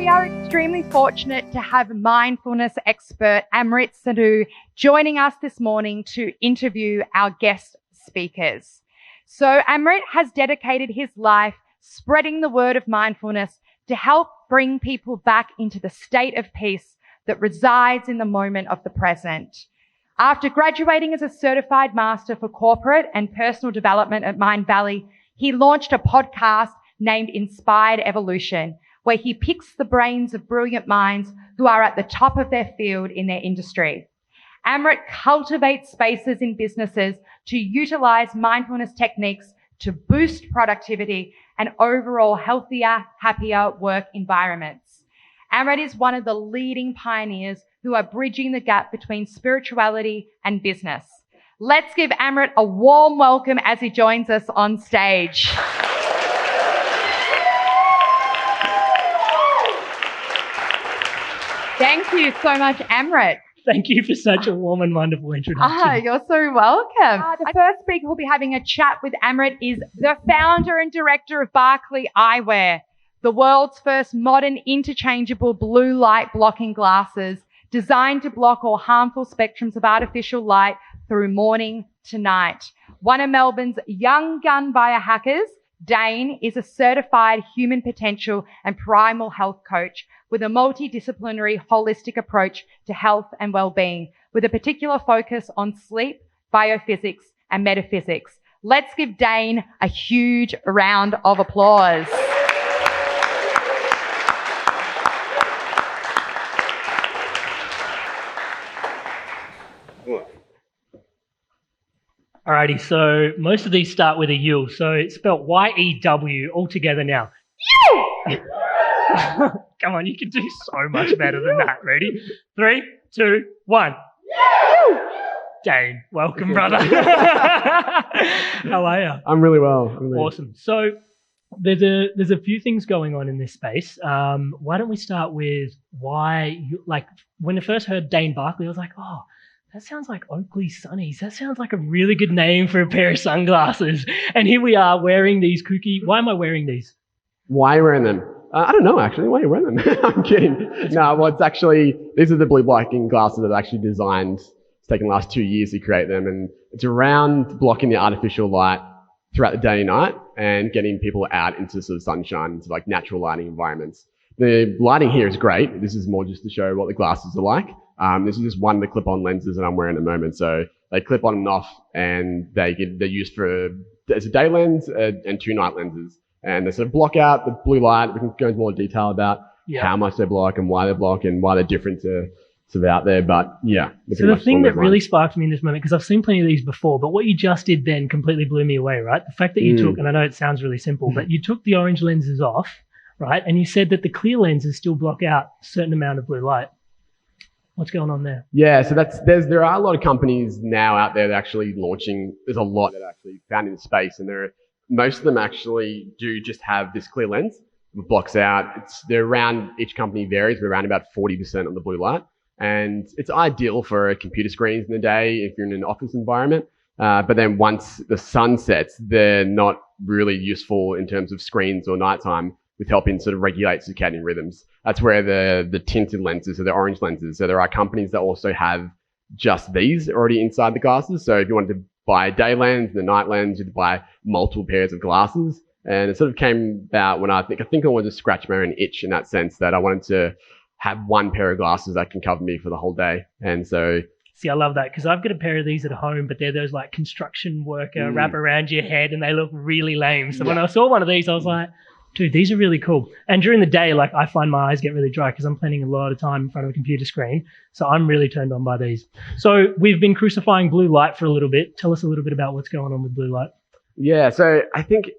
we are extremely fortunate to have mindfulness expert Amrit Sandhu joining us this morning to interview our guest speakers. So Amrit has dedicated his life spreading the word of mindfulness to help bring people back into the state of peace that resides in the moment of the present. After graduating as a certified master for corporate and personal development at Mind Valley, he launched a podcast named Inspired Evolution, where he picks the brains of brilliant minds who are at the top of their field in their industry. Amrit cultivates spaces in businesses to utilize mindfulness techniques to boost productivity and overall healthier, happier work environments. Amrit is one of the leading pioneers who are bridging the gap between spirituality and business. Let's give Amrit a warm welcome as he joins us on stage. Thank you so much, Amrit. Thank you for such a warm and wonderful introduction. You're so welcome. The first speaker who'll be having a chat with Amrit is the founder and director of Barkley Eyewear, the world's first modern interchangeable blue light blocking glasses designed to block all harmful spectrums of artificial light through morning to night. One of Melbourne's young gun biohackers, Dayne, is a certified human potential and primal health coach with a multidisciplinary holistic approach to health and well-being, with a particular focus on sleep, biophysics, and metaphysics. Let's give Dayne a huge round of applause. Alrighty, so most of these start with a U, so it's spelled Y-E-W all together now. You! Come on, you can do so much better than that. Ready? 3, 2, 1. You! Dayne, welcome, brother. How are you? I'm really well. Awesome. So there's a few things going on in this space. Why don't we start with why you, like, when I first heard Dayne Barkley, I was like, oh, that sounds like Oakley Sunnies. That sounds like a really good name for a pair of sunglasses. And here we are wearing these kooky. Why am I wearing these? Why are you wearing them? I don't know, actually. Why are you wearing them? I'm kidding. No, well, it's actually, these are the blue-blocking glasses that are actually designed. It's taken the last 2 years to create them. And it's around blocking the artificial light throughout the day and night and getting people out into sort of sunshine, into like natural lighting environments. The lighting here is great. This is more just to show what the glasses are like. This is just one of the clip-on lenses that I'm wearing at the moment. So they clip on and off, and they're used as a day lens and 2 night lenses. And they sort of block out the blue light. We can go into more detail about how much they block and why they block and why they're different to out there. But yeah. So the thing that really sparked me in this moment, because I've seen plenty of these before, but what you just did then completely blew me away, right? The fact that you took, and I know it sounds really simple, but you took the orange lenses off, right? And you said that the clear lenses still block out a certain amount of blue light. What's going on there? Yeah, so there are a lot of companies now out there that are actually launching. There's a lot that are actually found in the space, and most of them actually do just have this clear lens. It blocks out. They're around, each company varies, but around about 40% of the blue light. And it's ideal for computer screens in the day if you're in an office environment. But then once the sun sets, they're not really useful in terms of screens or nighttime with helping sort of regulate circadian rhythms. That's where the tinted lenses or the orange lenses. So there are companies that also have just these already inside the glasses. So if you wanted to buy a day lens and a night lens, you'd buy multiple pairs of glasses. And it sort of came about when I think I wanted to scratch my own itch in that sense, that I wanted to have one pair of glasses that can cover me for the whole day. And so... See, I love that, because I've got a pair of these at home, but they're those like construction worker wrap around your head, and they look really lame. So when I saw one of these, I was like, dude, these are really cool. And during the day, like, I find my eyes get really dry because I'm spending a lot of time in front of a computer screen. So I'm really turned on by these. So we've been crucifying blue light for a little bit. Tell us a little bit about what's going on with blue light. Yeah, so I think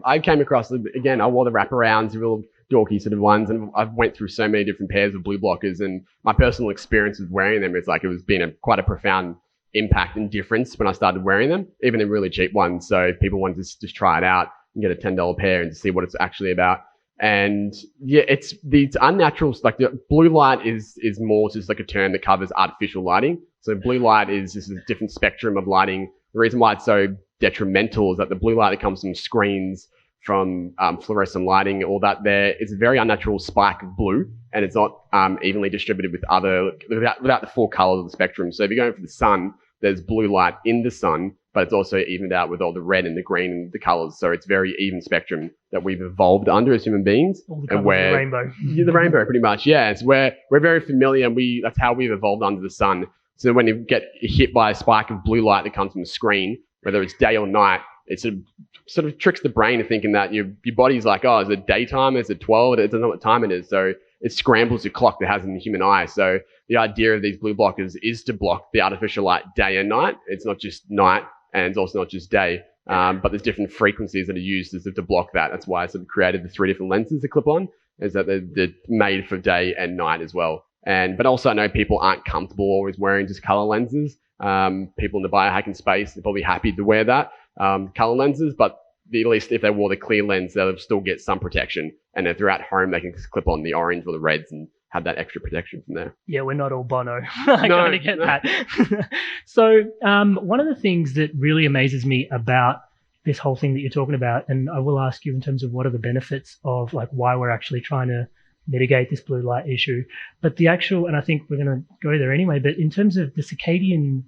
I came across, again, I wore the wraparounds, the real dorky sort of ones, and I've went through so many different pairs of blue blockers, and my personal experience with wearing them, it's like it was been quite a profound impact and difference when I started wearing them, even in really cheap ones. So if people wanted to just try it out and get a $10 pair and to see what it's actually about. And yeah, it's unnatural. Like the blue light is more just like a term that covers artificial lighting. So blue light is just a different spectrum of lighting. The reason why it's so detrimental is that the blue light that comes from screens, from fluorescent lighting, all that there. It's a very unnatural spike of blue, and it's not evenly distributed without the four colors of the spectrum. So if you're going for the sun, there's blue light in the sun, but it's also evened out with all the red and the green and the colors. So it's very even spectrum that we've evolved under as human beings. All the colors of the rainbow. The rainbow, pretty much, yeah. It's where we're very familiar, and that's how we've evolved under the sun. So when you get hit by a spike of blue light that comes from the screen, whether it's day or night, it sort of tricks the brain into thinking that your body's like, oh, is it daytime? Is it 12? It doesn't know what time it is. So it scrambles the clock that has in the human eye. So the idea of these blue blockers is to block the artificial light day and night. It's not just night, and it's also not just day. But there's different frequencies that are used to block that. That's why I sort of created the 3 different lenses to clip on, is that they're made for day and night as well. But also I know people aren't comfortable always wearing just color lenses. People in the biohacking space, they're probably happy to wear that color lenses, but at least if they wore the clear lens, they'll still get some protection. And if they're at home, they can clip on the orange or the reds and have that extra protection from there. Yeah, we're not all Bono. I kind of get that. So one of the things that really amazes me about this whole thing that you're talking about, and I will ask you in terms of what are the benefits of like why we're actually trying to mitigate this blue light issue, but the actual, and I think we're going to go there anyway, but in terms of the circadian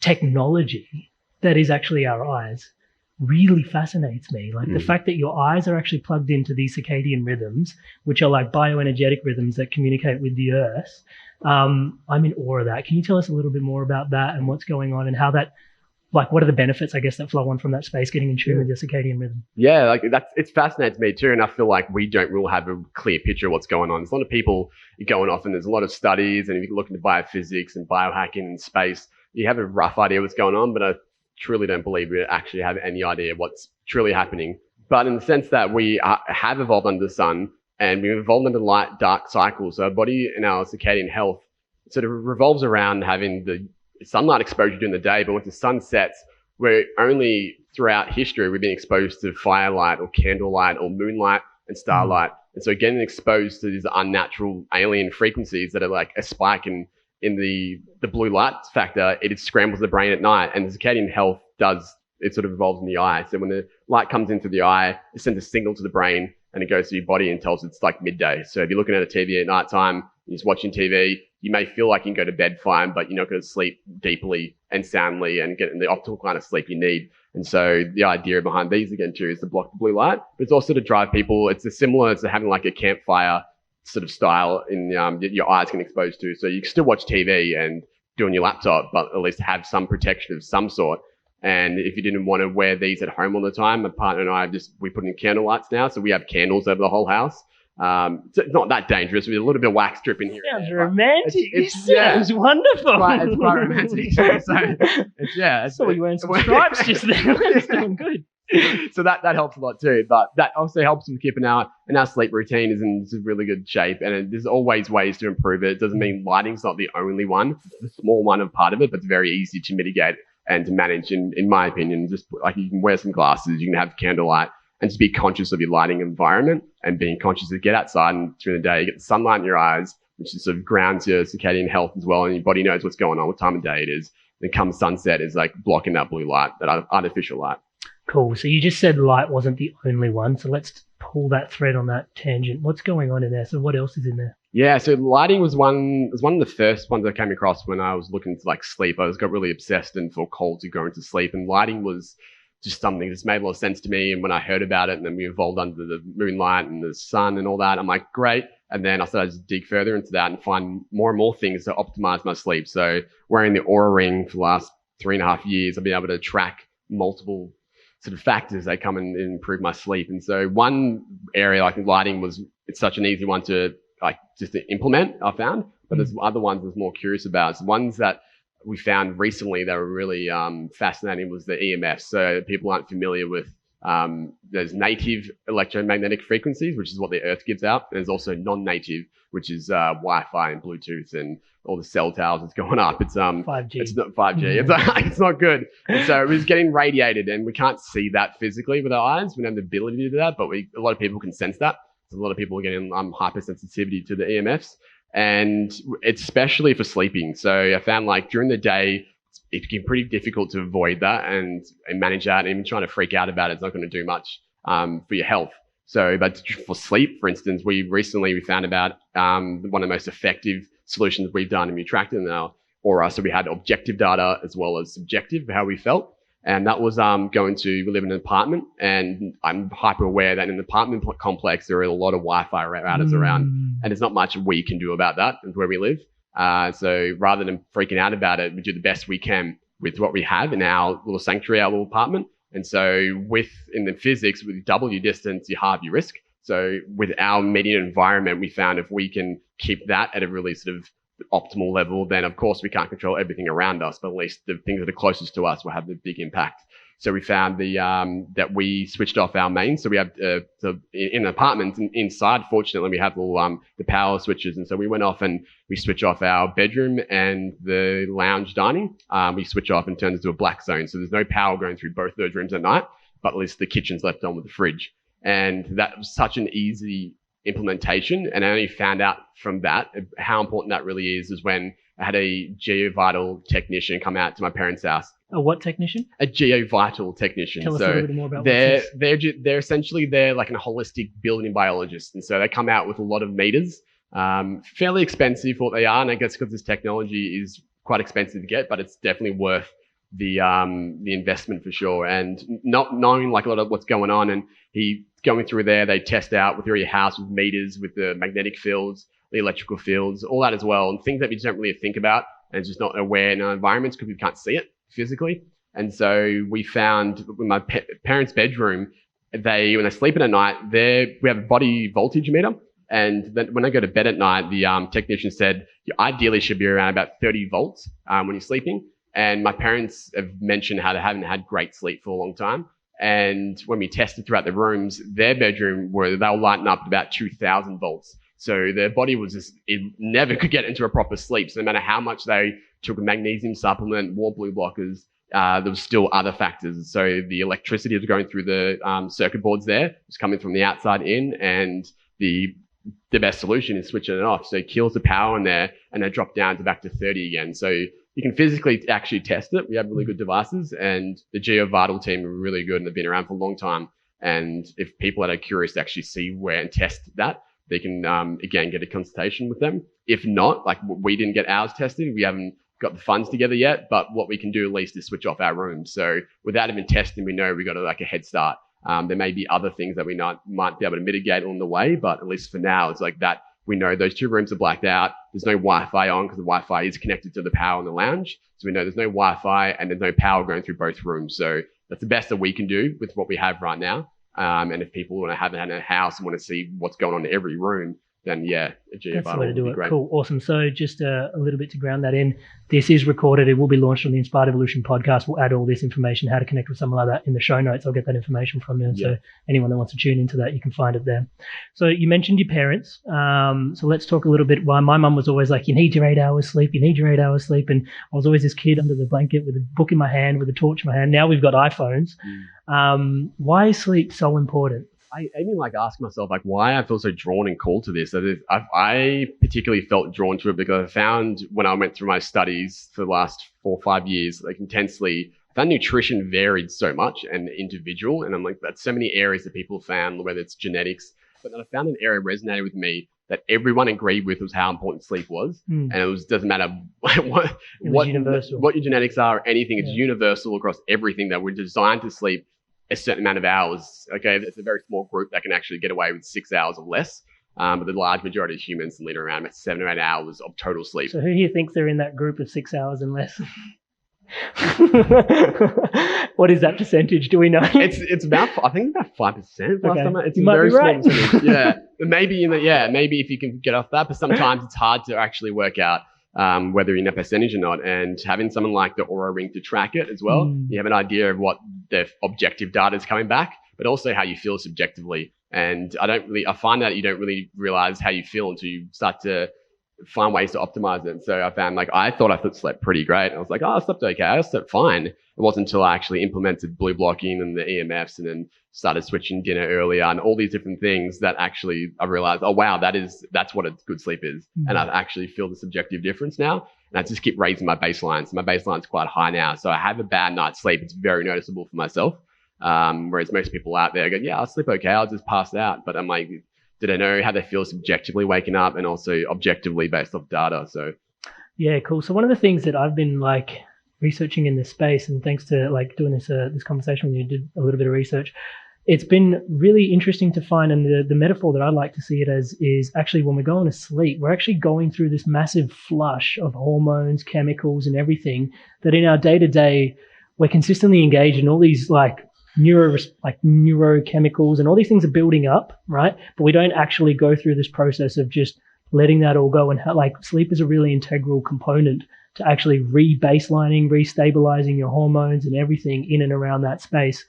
technology that is actually our eyes really fascinates me. Like the fact that your eyes are actually plugged into these circadian rhythms, which are like bioenergetic rhythms that communicate with the earth. I'm in awe of that. Can you tell us a little bit more about that and what's going on and how that, like, what are the benefits, I guess, that flow on from that space, getting in tune with your circadian rhythm? Yeah, like it fascinates me too. And I feel like we don't really have a clear picture of what's going on. There's a lot of people going off, and there's a lot of studies, and if you look into biophysics and biohacking and space, you have a rough idea what's going on, but I truly don't believe we actually have any idea what's truly happening. But in the sense that we have evolved under the sun, and we've evolved under the light-dark cycle. So our body and our circadian health sort of revolves around having the sunlight exposure during the day, but once the sun sets, we're only throughout history, we've been exposed to firelight or candlelight or moonlight and starlight. And so getting exposed to these unnatural alien frequencies that are like a spike in the blue light factor, it scrambles the brain at night, and the circadian health it sort of evolves in the eye. So when the light comes into the eye, it sends a signal to the brain, and it goes to your body and tells it's like midday. So if you're looking at a TV at nighttime, you're just watching TV, you may feel like you can go to bed fine, but you're not going to sleep deeply and soundly and get the optimal kind of sleep you need. And so the idea behind these again too is to block the blue light, but it's also to drive people. It's similar to having like a campfire sort of style in your eyes can expose to. So you can still watch TV and do on your laptop, but at least have some protection of some sort. And if you didn't want to wear these at home all the time, my partner and I we put in candle lights now. So we have candles over the whole house. So it's not that dangerous with a little bit of wax dripping here. Sounds romantic. It sounds wonderful. It's quite romantic. So you're wearing some stripes just then. That's doing good. So that helps a lot too. But that also helps with keeping our sleep routine is in really good shape. And there's always ways to improve it. It doesn't mean lighting's not the only one. It's a small one of part of it, but it's very easy to mitigate and to manage in my opinion. Just like you can wear some glasses, you can have candlelight, and just be conscious of your lighting environment and being conscious to get outside and during the day, you get the sunlight in your eyes, which is sort of grounds your circadian health as well. And your body knows what's going on, what time of day it is. Then come sunset is like blocking that blue light, that artificial light. Cool. So you just said light wasn't the only one. So let's pull that thread on that tangent. What's going on in there? So what else is in there? Yeah, so lighting was one of the first ones I came across when I was looking to like sleep. I got really obsessed and felt cold to go into sleep, and lighting was just something that just made a lot of sense to me. And when I heard about it, and then we evolved under the moonlight and the sun and all that, I'm like, great. And then I started to dig further into that and find more and more things to optimize my sleep. So wearing the Oura Ring for the last 3.5 years, I've been able to track multiple sort of factors that come and improve my sleep. And so one area, like lighting, it's such an easy one to like just to implement, I found, but there's other ones I was more curious about. So ones that we found recently that were really fascinating was the EMFs. So people aren't familiar with, there's native electromagnetic frequencies, which is what the earth gives out. And there's also non-native, which is Wi-Fi and Bluetooth and all the cell towers that's going up. It's 5G. It's not 5G. It's not good. And so it was getting radiated, and we can't see that physically with our eyes. We don't have the ability to do that, but a lot of people can sense that. So a lot of people are getting hypersensitivity to the EMFs, and it's especially for sleeping. So I found like during the day, it can be pretty difficult to avoid that and manage that. And even trying to freak out about it is not going to do much for your health. So, but for sleep, for instance, we found about one of the most effective solutions we've done, and we tracked it in our aura. So we had objective data as well as subjective, how we felt. And that was we live in an apartment, and I'm hyper aware that in an apartment complex, there are a lot of Wi-Fi routers around, and there's not much we can do about that where we live. So rather than freaking out about it, we do the best we can with what we have in our little sanctuary, our little apartment. And so in the physics, with double your distance, you halve your risk. So with our immediate environment, we found if we can keep that at a really sort of optimal level, then of course we can't control everything around us, but at least the things that are closest to us will have the big impact. So we found that we switched off our mains. So we have in apartments inside, fortunately, we have all the power switches, and so we went off and we switch off our bedroom and the lounge dining. We switch off and turn it into a black zone. So there's no power going through both those rooms at night, but at least the kitchen's left on with the fridge. And that was such an easy implementation, and I only found out from that how important that really is when I had a GeoVital technician come out to my parents' house. A what technician? A GeoVital technician. Tell us a little bit more about they're essentially like a holistic building biologist, and so they come out with a lot of meters, fairly expensive for what they are, and I guess because this technology is quite expensive to get, but it's definitely worth the investment for sure. And not knowing like a lot of what's going on, and he going through there, they test out with your house with meters, with the magnetic fields, the electrical fields, all that as well, and things that we just don't really think about and just not aware in our environments because we can't see it physically. And so we found in my parents' bedroom, when they sleep at night, we have a body voltage meter. And then when I go to bed at night, the technician said you ideally should be around about 30 volts when you're sleeping. And my parents have mentioned how they haven't had great sleep for a long time. And when we tested throughout the rooms, their bedroom they'll lighten up about 2,000 volts. So their body it never could get into a proper sleep. So no matter how much they took a magnesium supplement, more blue blockers, there was still other factors. So the electricity was going through the circuit boards there, was coming from the outside in, and the best solution is switching it off. So it kills the power in there, and they drop down to back to 30 again. So you can physically actually test it. We have really good devices, and the GeoVital team are really good, and they've been around for a long time. And if people that are curious to actually see where and test that, they can, again, get a consultation with them. If not, like we didn't get ours tested, we haven't got the funds together yet, but what we can do at least is switch off our rooms. So without even testing, we know we got a head start. There may be other things that we might be able to mitigate along the way, but at least for now, it's like that. We know those 2 rooms are blacked out. There's no Wi-Fi on because the Wi-Fi is connected to the power in the lounge. So we know there's no Wi-Fi and there's no power going through both rooms. So that's the best that we can do with what we have right now. And if people want to have it in a house and want to see what's going on in every room, then yeah, a GeoVital that's the way to do it. Great. Cool, awesome. So just a little bit to ground that in. This is recorded. It will be launched on the Inspired Evolution podcast. We'll add all this information, how to connect with someone like that, in the show notes. I'll get that information from you. Yeah. So anyone that wants to tune into that, you can find it there. So you mentioned your parents. So let's talk a little bit why my mum was always like, you need your 8 hours sleep. You need your 8 hours sleep. And I was always this kid under the blanket with a book in my hand, with a torch in my hand. Now we've got iPhones. Why is sleep so important? I even ask myself why I feel so drawn and called to this. I particularly felt drawn to it because I found when I went through my studies for the last 4 or 5 years, intensely, I found nutrition varied so much and individual. And I'm that's so many areas that people found, whether it's genetics, but then I found an area resonated with me that everyone agreed with was how important sleep was. And it doesn't matter what your genetics are or anything. It's universal across everything that we're designed to sleep a certain amount of hours. Okay, it's a very small group that can actually get away with 6 hours or less. But the large majority of humans live around 7 or 8 hours of total sleep. So who here thinks they're in that group of 6 hours and less? What is that percentage? Do we know? It's about, I think about 5% last time. It's you might very be right. small percentage. Yeah, maybe maybe if you can get off that, but sometimes it's hard to actually work out whether you're in a percentage or not. And having someone like the Aura Ring to track it as well, you have an idea of what the objective data is coming back, but also how you feel subjectively. And I find that you don't really realize how you feel until you start to find ways to optimize it. So I found I thought I slept pretty great. I was I slept okay. I slept fine. It wasn't until I actually implemented blue blocking and the EMFs and then started switching dinner earlier and all these different things that actually I realized, oh wow, that's what a good sleep is. And I actually feel the subjective difference now. And I just keep raising my baseline. So my baseline's quite high now. So I have a bad night's sleep. It's very noticeable for myself. Whereas most people out there go, yeah, I'll sleep okay, I'll just pass out. But I'm like, do they know how they feel subjectively waking up and also objectively based off data? So yeah, cool. So one of the things that I've been like researching in this space, and thanks to like doing this conversation when you did a little bit of research, it's been really interesting to find, and the metaphor that I like to see it as is actually when we're going to sleep, we're actually going through this massive flush of hormones, chemicals, and everything that in our day-to-day, we're consistently engaged in all these like neurochemicals, and all these things are building up, right? But we don't actually go through this process of just letting that all go. And like sleep is a really integral component to actually re-baselining, re-stabilizing your hormones and everything in and around that space.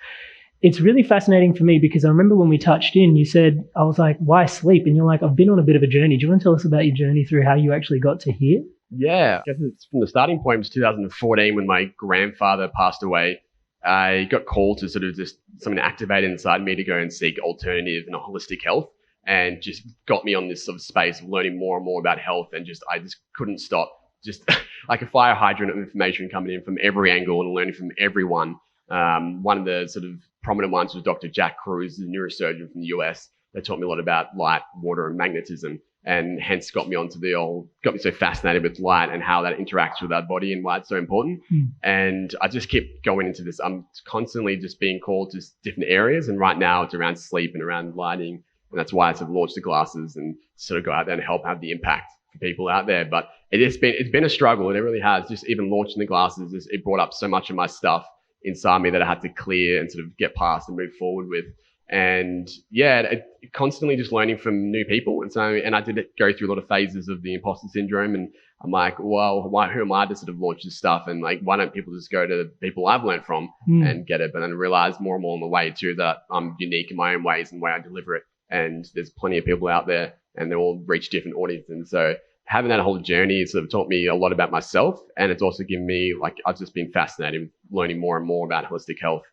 It's really fascinating for me because I remember when we touched in, you said, I was like, why sleep? And you're like, I've been on a bit of a journey. Do you want to tell us about your journey through how you actually got to here? Yeah, I guess it's from the starting point was 2014 when my grandfather passed away. I got called to sort of just something activated inside me to go and seek alternative and holistic health, and just got me on this sort of space of learning more and more about health. And I just couldn't stop, just like a fire hydrant of information coming in from every angle and learning from everyone. One of the sort of prominent ones was Dr. Jack Kruse, the neurosurgeon from the US. They taught me a lot about light, water, and magnetism, and hence got me so fascinated with light and how that interacts with our body and why it's so important. And I just keep going into this. I'm constantly just being called to different areas, and right now it's around sleep and around lighting, and that's why I sort of launched the glasses and sort of go out there and help have the impact for people out there. But it's been a struggle. It really has. Just even launching the glasses, it brought up so much of my stuff inside me that I had to clear and sort of get past and move forward with. And yeah, constantly just learning from new people. And I did go through a lot of phases of the imposter syndrome. And I'm like, well, who am I to sort of launch this stuff? And like, why don't people just go to the people I've learned from and get it? But then I realized more and more on the way too that I'm unique in my own ways and the way I deliver it. And there's plenty of people out there and they all reach different audiences. And so having that whole journey sort of taught me a lot about myself. And it's also given me, like, I've just been fascinated with learning more and more about holistic health,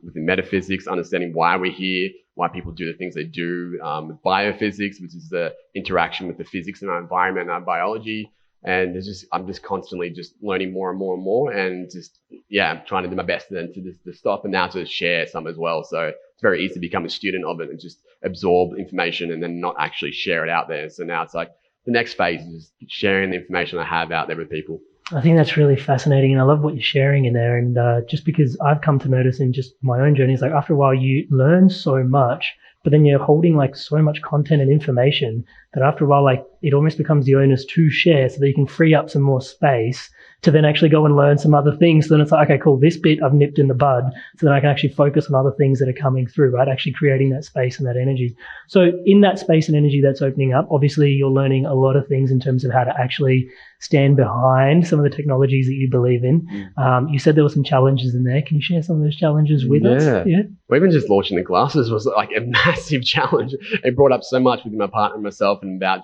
within metaphysics, understanding why we're here, why people do the things they do, with biophysics, which is the interaction with the physics in our environment and our biology. And I'm just constantly just learning more and more and more, and just, yeah, trying to do my best then to stop and now to share some as well. So it's very easy to become a student of it and just absorb information and then not actually share it out there. So now it's like the next phase is sharing the information I have out there with people. I think that's really fascinating, and I love what you're sharing in there. And just because I've come to notice in just my own journey, it's like after a while you learn so much, but then you're holding like so much content and information that after a while, like it almost becomes the onus to share so that you can free up some more space to then actually go and learn some other things. So then it's like, okay, cool, this bit I've nipped in the bud, so then I can actually focus on other things that are coming through, right? Actually creating that space and that energy. So in that space and energy that's opening up, obviously you're learning a lot of things in terms of how to actually stand behind some of the technologies that you believe in. You said there were some challenges in there. Can you share some of those challenges with us? Yeah. Well, even just launching the glasses was like a massive challenge. It brought up so much with my partner and myself, and about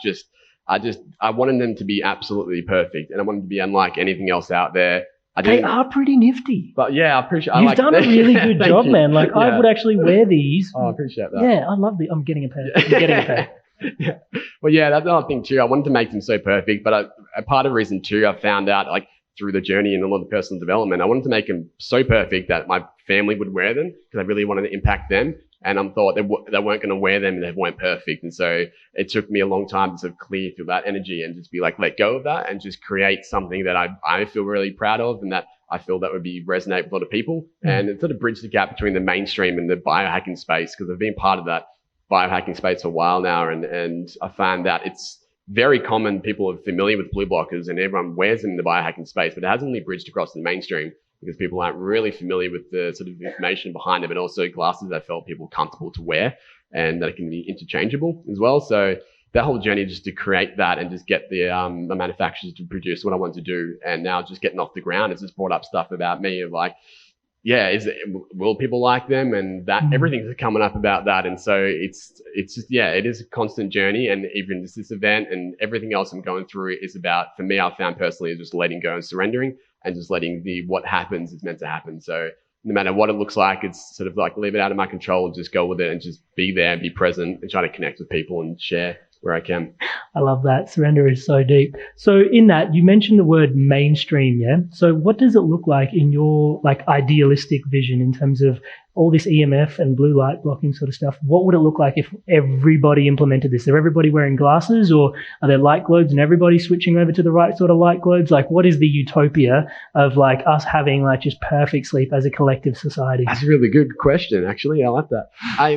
I wanted them to be absolutely perfect, and I wanted to be unlike anything else out there. They are pretty nifty. But yeah, I appreciate it. You've done a really good job, man. Like, yeah. I would actually wear these. Oh, I appreciate that. Yeah, I love the. I'm getting a pair. I'm getting a pair. Yeah. Well, yeah, that's another thing too. I wanted to make them so perfect, but a part of the reason too, I found out like through the journey and a lot of personal development, I wanted to make them so perfect that my family would wear them because I really wanted to impact them. And I thought they weren't going to wear them and they weren't perfect. And so it took me a long time to sort of clear through that energy and just be like, let go of that and just create something that I feel really proud of and that I feel that would resonate with a lot of people. And it sort of bridged the gap between the mainstream and the biohacking space, because I've been part of that biohacking space for a while now. And I found that it's very common. People are familiar with blue blockers and everyone wears them in the biohacking space, but it hasn't really bridged across the mainstream, because people aren't really familiar with the sort of information behind it, but also glasses I felt people comfortable to wear and that it can be interchangeable as well. So that whole journey just to create that and just get the manufacturers to produce what I want to do, and now just getting off the ground has just brought up stuff about me of like, yeah, will people like them? And that everything's coming up about that. And so it's just, yeah, it is a constant journey. And even just this event and everything else I'm going through is about, for me, I've found personally, is just letting go and surrendering and just letting what happens is meant to happen. So no matter what it looks like, it's sort of like leave it out of my control and just go with it and just be there and be present and try to connect with people and share where I can. I love that. Surrender is so deep. So in that, you mentioned the word mainstream, yeah? So what does it look like in your like idealistic vision in terms of all this EMF and blue light blocking sort of stuff, what would it look like if everybody implemented this? Are everybody wearing glasses, or are there light globes and everybody switching over to the right sort of light globes? Like, what is the utopia of like us having like just perfect sleep as a collective society? That's a really good question, actually. I like that.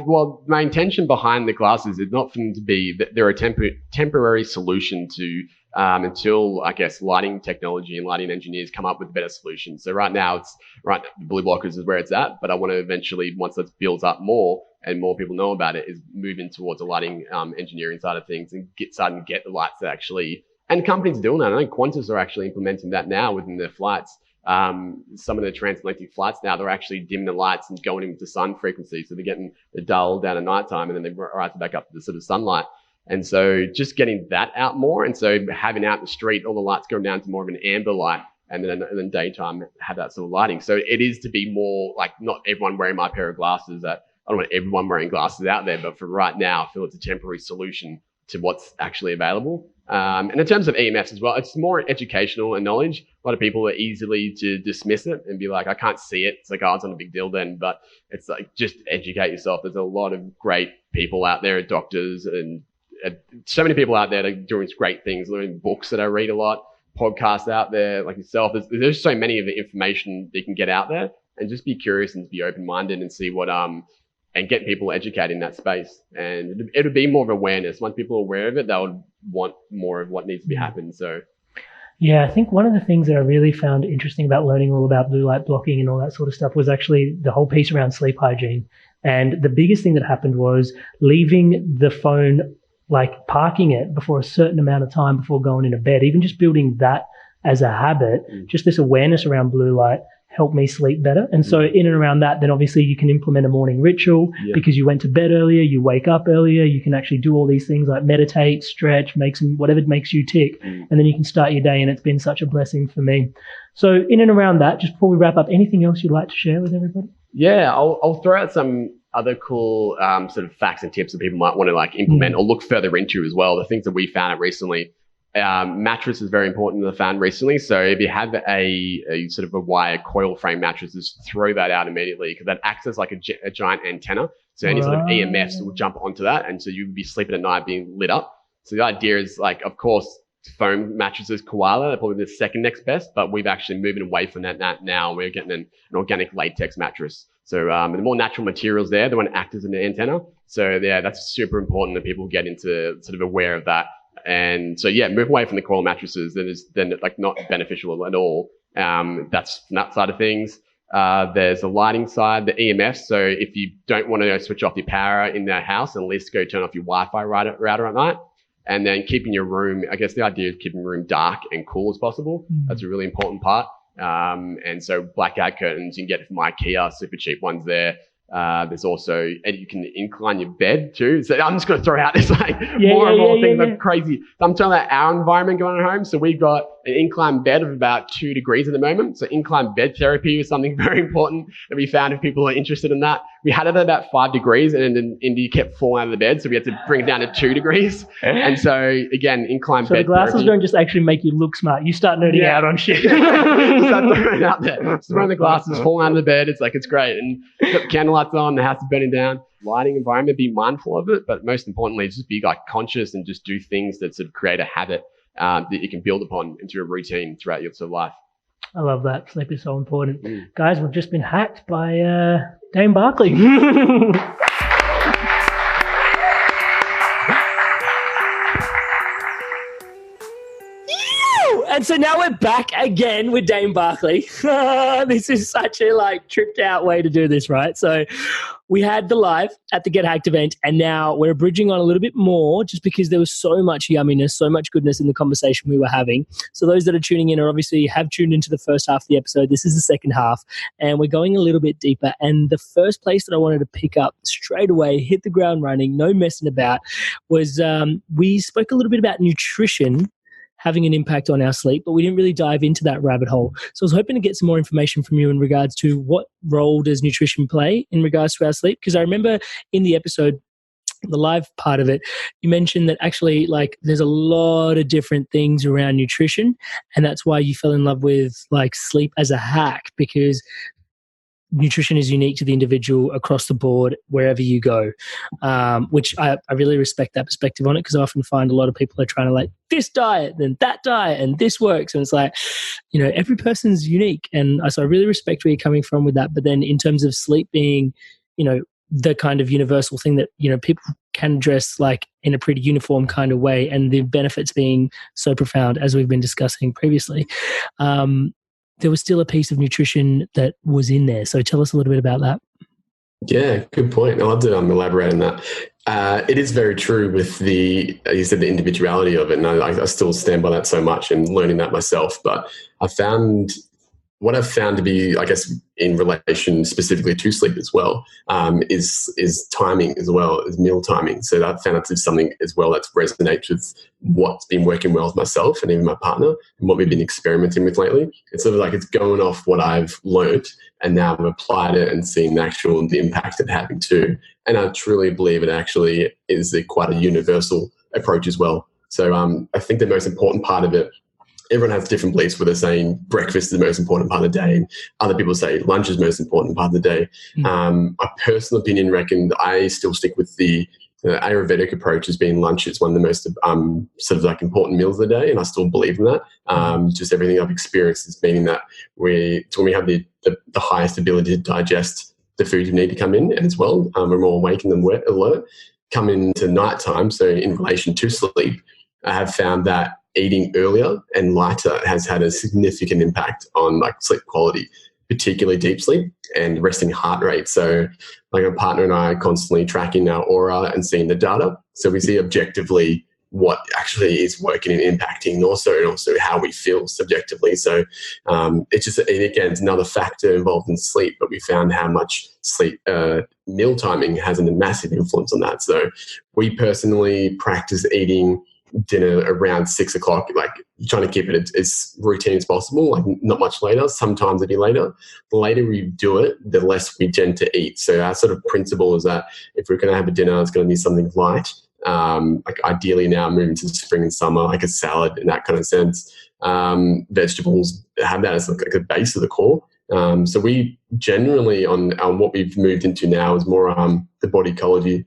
Well, my intention behind the glasses is not for them to be that they're a temporary solution to until, I guess, lighting technology and lighting engineers come up with better solutions. So right now, the blue blockers is where it's at, but I want to eventually, once that builds up more and more people know about it, is moving towards the lighting engineering side of things and starting to get the lights that actually, and companies are doing that. I think Qantas are actually implementing that now within their flights. Some of the transatlantic flights now, they're actually dimming the lights and going into sun frequency. So they're getting the dull down at nighttime, and then they rise back up to the sort of sunlight. And so just getting that out more. And so having out in the street, all the lights going down to more of an amber light, and then daytime have that sort of lighting. So it is to be more like not everyone wearing my pair of glasses. I don't want everyone wearing glasses out there, but for right now, I feel it's a temporary solution to what's actually available. And in terms of EMFs as well, it's more educational and knowledge. A lot of people are easily to dismiss it and be like, I can't see it. It's like, oh, it's not a big deal then. But it's like, just educate yourself. There's a lot of great people out there, doctors, and so many people out there that are doing great things, learning books that I read a lot, podcasts out there like yourself. There's so many of the information that you can get out there, and just be curious and be open-minded and see what, and get people educated in that space. And it'll be more of awareness. Once people are aware of it, they'll want more of what needs to be happening. So, yeah, I think one of the things that I really found interesting about learning all about blue light blocking and all that sort of stuff was actually the whole piece around sleep hygiene. And the biggest thing that happened was leaving the phone, like parking it before a certain amount of time before going into bed. Even just building that as a habit, just this awareness around blue light helped me sleep better. And so in and around that, then obviously you can implement a morning ritual because you went to bed earlier, you wake up earlier, you can actually do all these things like meditate, stretch, whatever makes you tick. And then you can start your day, and it's been such a blessing for me. So in and around that, just before we wrap up, anything else you'd like to share with everybody? Yeah, I'll throw out some other cool sort of facts and tips that people might want to like implement or look further into as well. The things that we found out recently. Mattress is very important that I found recently. So if you have a sort of a wire coil frame mattress, just throw that out immediately, because that acts as like a giant antenna. So any sort of EMFs will jump onto that, and so you'd be sleeping at night being lit up. So the idea is, like, of course, foam mattresses, koala, they're probably the second next best, but we've actually moving away from that now. We're getting an organic latex mattress. So the more natural materials there, they want to act as an antenna. So yeah, that's super important that people get into sort of aware of that. And so yeah, move away from the coil mattresses. Then like not beneficial at all. That's from that side of things. There's the lighting side, the EMF. So if you don't want to switch off your power in the house, at least go turn off your Wi-Fi router at night. And then keeping your room, I guess the idea is keeping your room dark and cool as possible. That's a really important part. And so blackout curtains you can get from IKEA, super cheap ones there. There's also, and you can incline your bed too. So I'm just going to throw out this like more and more things that are crazy. I'm talking about our environment going at home. So we've got an incline bed of about 2 degrees at the moment. So incline bed therapy is something very important that we found if people are interested in that. We had it at about 5 degrees, and then Indy kept falling out of the bed. So we had to bring it down to 2 degrees. And so again, incline bed therapy. So the glasses don't just actually make you look smart. You start nerding out on shit. Start throwing it out there. Just throwing the glasses, falling out of the bed. It's like, it's great. And got the candlelights on, the house is burning down. Lighting environment, be mindful of it. But most importantly, just be like conscious and just do things that sort of create a habit that you can build upon into a routine throughout your sort of life. I love that. Sleep is so important. Guys, we've just been hacked by Dayne Barkley. And so now we're back again with Dayne Barkley. This is such a like tripped out way to do this, right? So we had the live at the Get Hacked event, and now we're bridging on a little bit more just because there was so much yumminess, so much goodness in the conversation we were having. So those that are tuning in are obviously have tuned into the first half of the episode. This is the second half, and we're going a little bit deeper. And the first place that I wanted to pick up straight away, hit the ground running, no messing about, was we spoke a little bit about nutrition having an impact on our sleep, but we didn't really dive into that rabbit hole. So I was hoping to get some more information from you in regards to what role does nutrition play in regards to our sleep? Because I remember in the episode, the live part of it, you mentioned that actually like there's a lot of different things around nutrition, and that's why you fell in love with like sleep as a hack, because nutrition is unique to the individual across the board, wherever you go, which I really respect that perspective on it, because I often find a lot of people are trying to like this diet, then that diet, and this works. And it's like, every person's unique. And so I really respect where you're coming from with that. But then in terms of sleep being, the kind of universal thing that, people can address like in a pretty uniform kind of way, and the benefits being so profound, as we've been discussing previously, there was still a piece of nutrition that was in there. So tell us a little bit about that. Yeah, good point. I'll have to elaborate on that. It is very true with you said the individuality of it, and I still stand by that so much and learning that myself. But what I've found to be, I guess, in relation specifically to sleep as well, is timing as well, as meal timing. So I've found that's something as well that resonates with what's been working well with myself and even my partner, and what we've been experimenting with lately. It's sort of like it's going off what I've learned, and now I've applied it and seen the impact it's having too. And I truly believe it actually is quite a universal approach as well. So I think the most important part of it, everyone has different beliefs where they're saying breakfast is the most important part of the day, and other people say lunch is the most important part of the day. My personal opinion reckon I still stick with the Ayurvedic approach as being lunch is one of the most sort of like important meals of the day, and I still believe in that. Just everything I've experienced is meaning that when we have the highest ability to digest the food you need to come in, and as well, we're more awake and alert. Come into nighttime, so in relation to sleep, I have found that eating earlier and lighter has had a significant impact on like sleep quality, particularly deep sleep and resting heart rate. So like my partner and I are constantly tracking our aura and seeing the data. So we see objectively what actually is working and impacting, and also how we feel subjectively. So it's another factor involved in sleep, but we found how much sleep meal timing has a massive influence on that. So we personally practice eating dinner around 6 o'clock, like trying to keep it as routine as possible, like not much later. Sometimes it'd be later. The later we do it, the less we tend to eat. So our sort of principle is that if we're going to have a dinner, it's going to be something light. Like ideally now moving to spring and summer, like a salad in that kind of sense. Vegetables have that as like a base of the core. So we generally on what we've moved into now is more the body ecology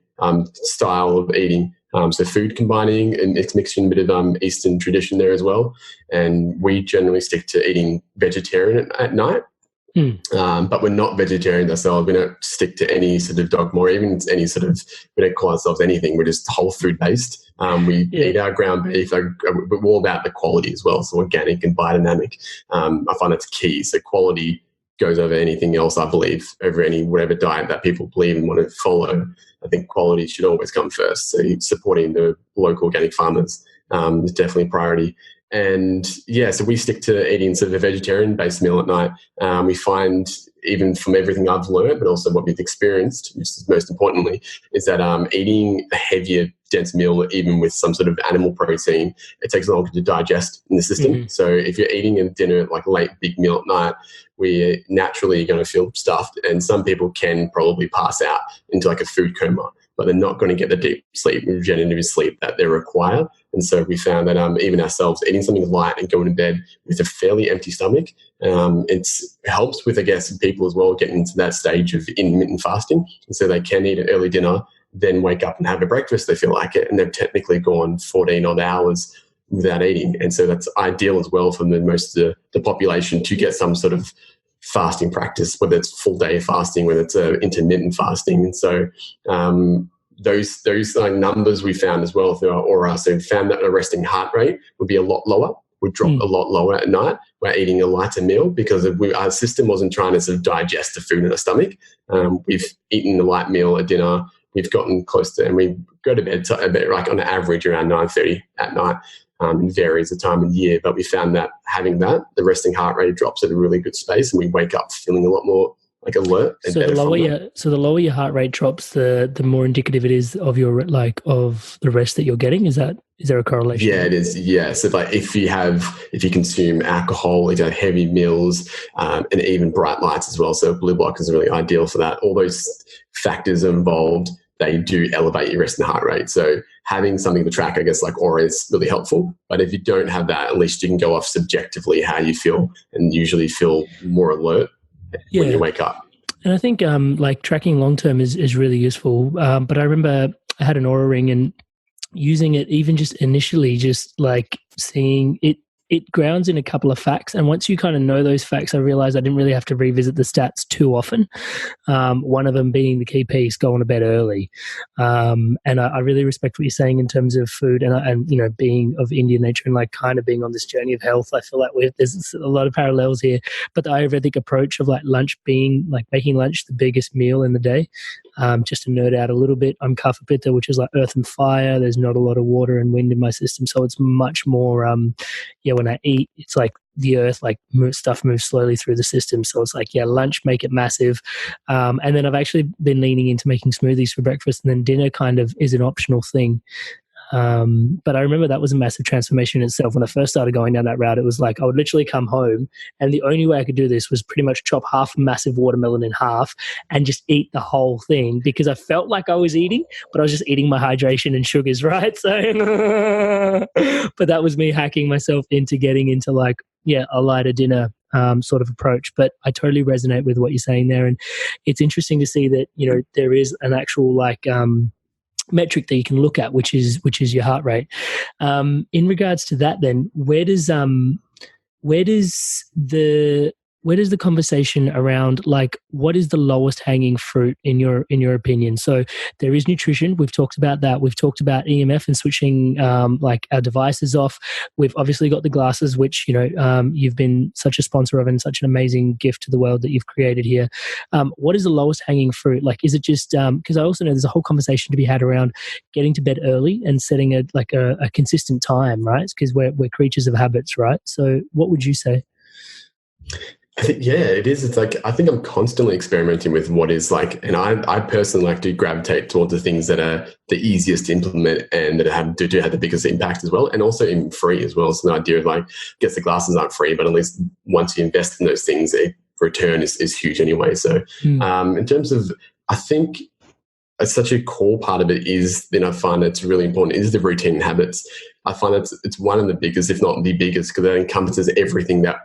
style of eating. So food combining, and it's mixing a bit of Eastern tradition there as well. And we generally stick to eating vegetarian at night. But we're not vegetarians ourselves. We don't stick to any sort of dogma or even any sort of, we don't call ourselves anything. We're just whole food based. We eat our ground beef. We're all about the quality as well. So organic and biodynamic. I find that's key. So quality goes over anything else, I believe, over whatever diet that people believe and want to follow. I think quality should always come first. So supporting the local organic farmers is definitely a priority. And so we stick to eating sort of a vegetarian-based meal at night. We find, even from everything I've learned, but also what we've experienced, just most importantly, is that eating a heavier, dense meal, even with some sort of animal protein, it takes longer to digest in the system. So if you're eating a dinner, like a late big meal at night, we're naturally going to feel stuffed. And some people can probably pass out into like a food coma, but they're not going to get the deep sleep, regenerative sleep that they require. And so we found that even ourselves, eating something light and going to bed with a fairly empty stomach, it helps with, I guess, people as well getting into that stage of intermittent fasting. And so they can eat an early dinner, then wake up and have a breakfast, they feel like it, and they've technically gone 14 odd hours without eating. And so that's ideal as well for most of the population to get some sort of fasting practice, whether it's full day fasting, whether it's intermittent fasting. And so those numbers we found as well through our aura. So we found that a resting heart rate would be a lot lower, would drop a lot lower at night. We're eating a lighter meal because our system wasn't trying to sort of digest the food in our stomach. We've eaten a light meal at dinner. We've gotten close to, and we go to bed like on average around 9:30 at night. It varies the time of year, but we found that having that, the resting heart rate drops at a really good space, and we wake up feeling a lot more like alert. And the lower your heart rate drops, the more indicative it is of of the rest that you're getting. Is there a correlation? Yeah, it is. Yeah. So if you consume alcohol, if you have heavy meals, and even bright lights as well. So blue blockers are really ideal for that. All those factors are involved. They do elevate your resting heart rate. So having something to track, I guess, like aura is really helpful. But if you don't have that, at least you can go off subjectively how you feel and usually feel more alert when you wake up. And I think like tracking long term is really useful. But I remember I had an Aura ring and using it even just initially, just like seeing it grounds in a couple of facts. And once you kind of know those facts, I realized I didn't really have to revisit the stats too often. One of them being the key piece, going to bed early. And I really respect what you're saying in terms of food and you know, being of Indian nature and like kind of being on this journey of health. I feel like there's a lot of parallels here, but the Ayurvedic approach of like lunch being like making lunch the biggest meal in the day. Just to nerd out a little bit, I'm Kapha Pitta, which is like earth and fire. There's not a lot of water and wind in my system, so it's much more. When I eat, it's like the earth, like stuff moves slowly through the system. So it's like, lunch, make it massive. And then I've actually been leaning into making smoothies for breakfast, and then dinner kind of is an optional thing. But I remember that was a massive transformation in itself. When I first started going down that route, it was like I would literally come home, and the only way I could do this was pretty much chop half a massive watermelon in half and just eat the whole thing, because I felt like I was eating, but I was just eating my hydration and sugars, right? So, but that was me hacking myself into getting into like, a lighter dinner sort of approach. But I totally resonate with what you're saying there. And it's interesting to see that, you know, there is an actual like metric that you can look at, which is your heart rate. In regards to that, then where does the conversation around like what is the lowest hanging fruit in your opinion? So there is nutrition. We've talked about that. We've talked about EMF and switching like our devices off. We've obviously got the glasses, which you've been such a sponsor of and such an amazing gift to the world that you've created here. What is the lowest hanging fruit? Like, is it just because I also know there's a whole conversation to be had around getting to bed early and setting a consistent time, right? Because we're creatures of habits, right? So what would you say? I think, it is. It's like, I think I'm constantly experimenting with what is like, and I personally like to gravitate towards the things that are the easiest to implement and that do have the biggest impact as well. And also even free as well. So the idea of like, I guess the glasses aren't free, but at least once you invest in those things, a return is huge anyway. So in terms of, I think such a core part of it is, then I find it's really important, is the routine habits. I find it's one of the biggest, if not the biggest, because it encompasses everything that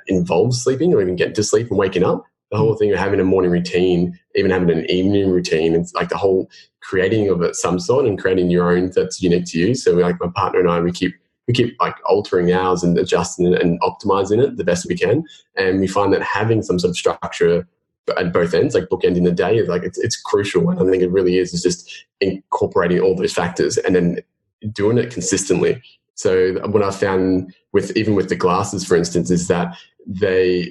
involves sleeping or even getting to sleep and waking up. The whole thing of having a morning routine, even having an evening routine, it's like the whole creating of it some sort and creating your own that's unique to you. So like my partner and I, we keep like altering ours and adjusting it and optimizing it the best we can. And we find that having some sort of structure at both ends, like bookending the day, is like it's crucial. And I think it really is just incorporating all those factors and then doing it consistently. So what I found with the glasses, for instance, is that they're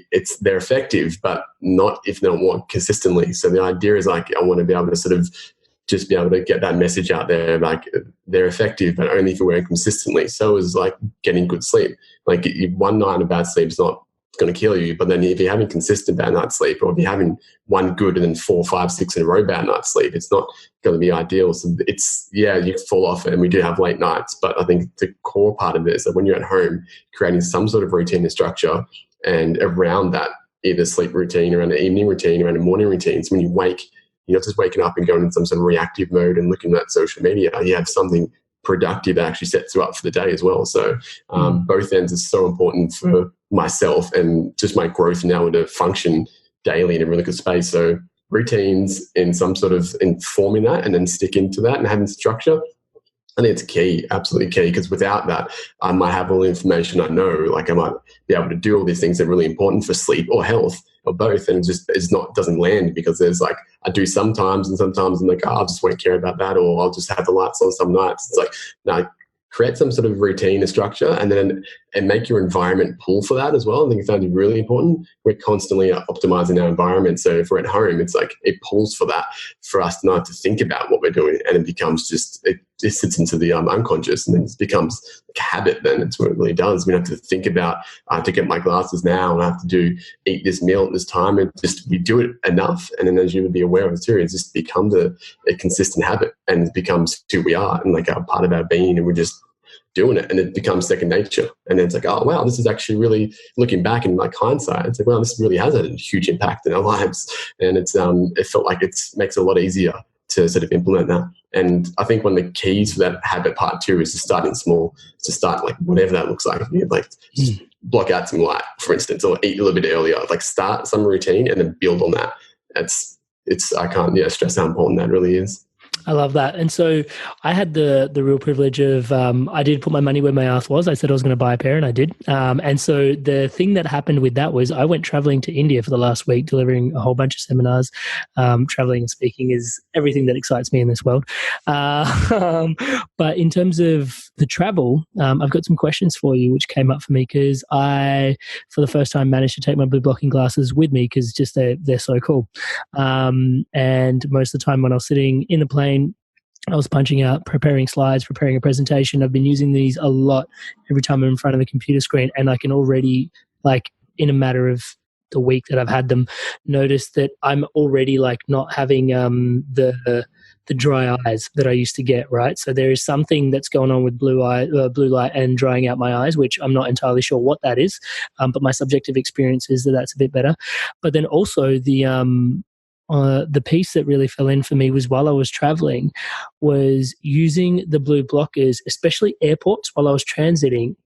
effective, but not if they don't work consistently. So the idea is like, I want to be able to sort of just be able to get that message out there, like they're effective, but only if you're wearing consistently. So is like getting good sleep. Like one night of bad sleep is not going to kill you, but then if you're having consistent bad night's sleep, or if you're having one good and then 4, 5, 6 in a row bad night's sleep, it's not going to be ideal. So it's you fall off it, and we do have late nights, but I think the core part of it is that when you're at home, creating some sort of routine and structure, and around that, either sleep routine, around an evening routine, around a morning routine. So when you wake, you're not just waking up and going in some sort of reactive mode and looking at social media. You have something productive that actually sets you up for the day as well. So both ends is so important for myself and just my growth now to function daily in a really good space. So routines in some sort of informing that and then sticking to that and having structure, I think it's key, absolutely key, because without that, I might have all the information I know, like I might be able to do all these things that are really important for sleep or health or both, and doesn't land because there's like, I do sometimes, and sometimes I'm like, I just won't care about that, or I'll just have the lights on some nights. It's like, no, create some sort of routine and structure, and make your environment pull for that as well. I think it's only really important. We're constantly optimizing our environment. So if we're at home, it's like it pulls for that, for us not to think about what we're doing, and it becomes it sits into the unconscious, and then it becomes like a habit. Then it's what it really does. We don't have to think about I have to get my glasses now, and I have to eat this meal at this time, and we do it enough, and then as you would be aware of it too, it just becomes a consistent habit, and it becomes who we are and like a part of our being, and we're just doing it, and it becomes second nature. And then it's like, oh wow, this is actually really, looking back in like hindsight, it's like, wow, this really has had a huge impact in our lives. And it's it felt like it makes it a lot easier to sort of implement that. And I think one of the keys for that habit part 2 is to starting small, to start like whatever that looks like. Like just block out some light, for instance, or eat a little bit earlier. Like start some routine and then build on that. I can't stress how important that really is. I love that. And so I had the real privilege of, I did put my money where my mouth was. I said I was going to buy a pair, and I did. And so the thing that happened with that was I went traveling to India for the last week, delivering a whole bunch of seminars. Traveling and speaking is everything that excites me in this world. But in terms of the travel, I've got some questions for you, which came up for me because I, for the first time, managed to take my blue blocking glasses with me because just they're so cool. And most of the time when I was sitting in the plane, I was punching out, preparing slides, preparing a presentation. I've been using these a lot every time I'm in front of the computer screen, and I can already, like, in a matter of the week that I've had them, notice that I'm already like not having the dry eyes that I used to get, right? So there is something that's going on with blue light and drying out my eyes, which I'm not entirely sure what that is, but my subjective experience is that that's a bit better. But then also the piece that really fell in for me was while I was traveling was using the blue blockers, especially airports while I was transiting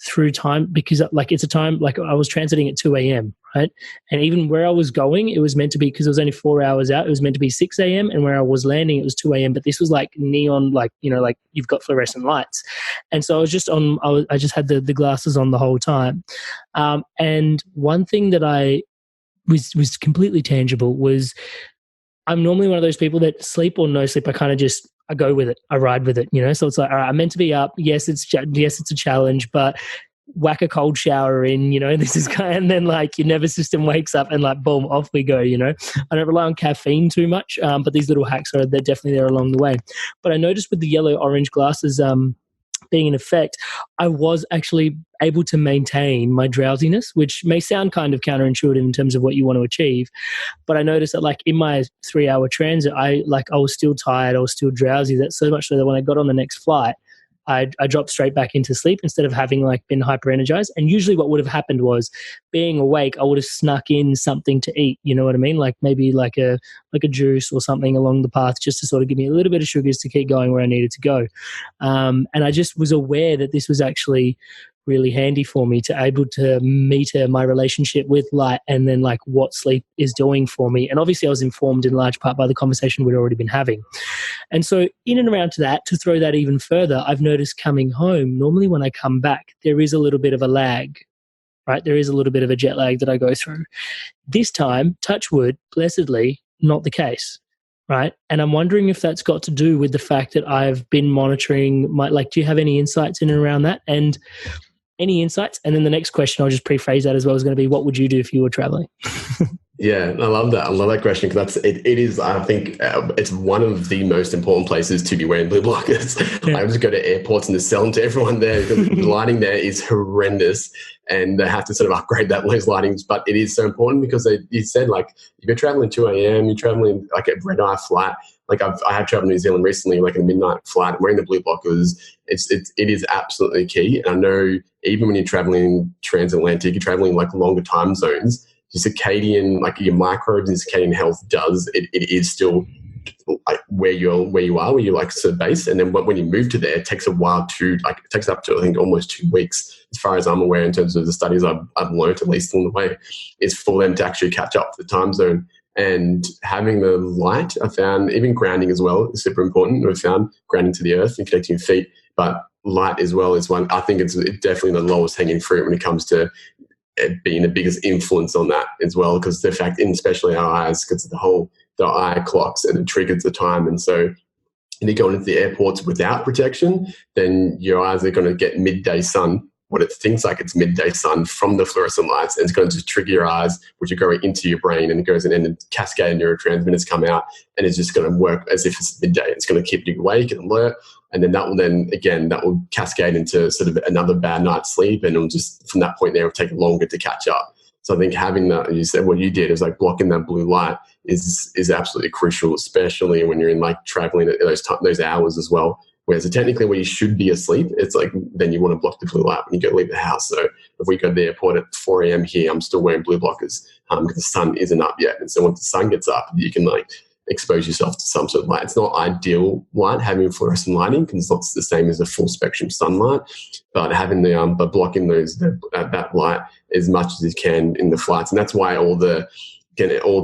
through time, because like it's a time, like I was transiting at 2 a.m., right? And even where I was going, it was meant to be, because it was only 4 hours out, it was meant to be 6 a.m. And where I was landing, it was 2 a.m. But this was like neon, like, like you've got fluorescent lights. And so I was just I just had the glasses on the whole time. And one thing that I was completely tangible was I'm normally one of those people that sleep or no sleep, I go with it. I ride with it, So it's like, all right, I'm meant to be up. Yes, it's a challenge, but whack a cold shower in, this is and then like your nervous system wakes up and like, boom, off we go, I don't rely on caffeine too much, but these little hacks they're definitely there along the way. But I noticed with the yellow-orange glasses, being in effect, I was actually able to maintain my drowsiness, which may sound kind of counterintuitive in terms of what you want to achieve. But I noticed that like in my 3-hour transit, I was still tired, I was still drowsy. That's so much so that when I got on the next flight, I dropped straight back into sleep instead of having like been hyper energized. And usually what would have happened was, being awake, I would have snuck in something to eat. You know what I mean? Like maybe like a juice or something along the path, just to sort of give me a little bit of sugars to keep going where I needed to go. And I just was aware that this was actually really handy for me to able to meter my relationship with light and then like what sleep is doing for me. And obviously I was informed in large part by the conversation we'd already been having. And so in and around to that, to throw that even further, I've noticed coming home, normally when I come back, there is a little bit of a lag, right? There is a little bit of a jet lag that I go through. This time, touch wood, blessedly, not the case. Right. And I'm wondering if that's got to do with the fact that I've been monitoring do you have any insights in and around that? And any insights? And then the next question, I'll just rephrase that as well, is going to be, what would you do if you were traveling? Yeah, I love that. I love that question because it is, I think it's one of the most important places to be wearing blue blockers. Yeah. I just go to airports and just sell them to everyone there because the lighting there is horrendous and they have to sort of upgrade those lightings. But it is so important because you said, like, if you're traveling 2 a.m., you're traveling like a red-eye flight. Like I have traveled to New Zealand recently, like a midnight flight, wearing the blue blockers. It is absolutely key. And I know even when you're traveling transatlantic, you're traveling like longer time zones, your circadian, like your microbes and circadian health it is still like where you are, where you're like sort of based. And then when you move to there, it takes a while it takes up to, I think, almost 2 weeks, as far as I'm aware, in terms of the studies I've learned, at least along the way, is for them to actually catch up to the time zone. And having the light, I found, even grounding as well is super important. We've found grounding to the earth and connecting your feet, but light as well is one. I think it's definitely the lowest hanging fruit when it comes to it being the biggest influence on that as well, because the fact, and especially our eyes, because the eye clocks and it triggers the time. And so if you go into the airports without protection, then your eyes are going to get midday sun, what it thinks like it's midday sun from the fluorescent lights, and it's going to just trigger your eyes, which are going into your brain, and it goes in and then cascade neurotransmitters come out, and it's just going to work as if it's midday. It's going to keep you awake and alert, and then that will cascade into sort of another bad night's sleep, and it'll just, from that point there, it'll take longer to catch up. So I think having that, you said what you did, is like blocking that blue light is absolutely crucial, especially when you're in like traveling at those hours as well. Whereas technically where you should be asleep, it's like then you want to block the blue light when you go leave the house. So if we go to the airport at 4 a.m. here, I'm still wearing blue blockers because the sun isn't up yet. And so once the sun gets up, you can like expose yourself to some sort of light. It's not ideal light, having fluorescent lighting, because it's not the same as a full spectrum sunlight, but having but blocking that light as much as you can in the flights. And that's why all the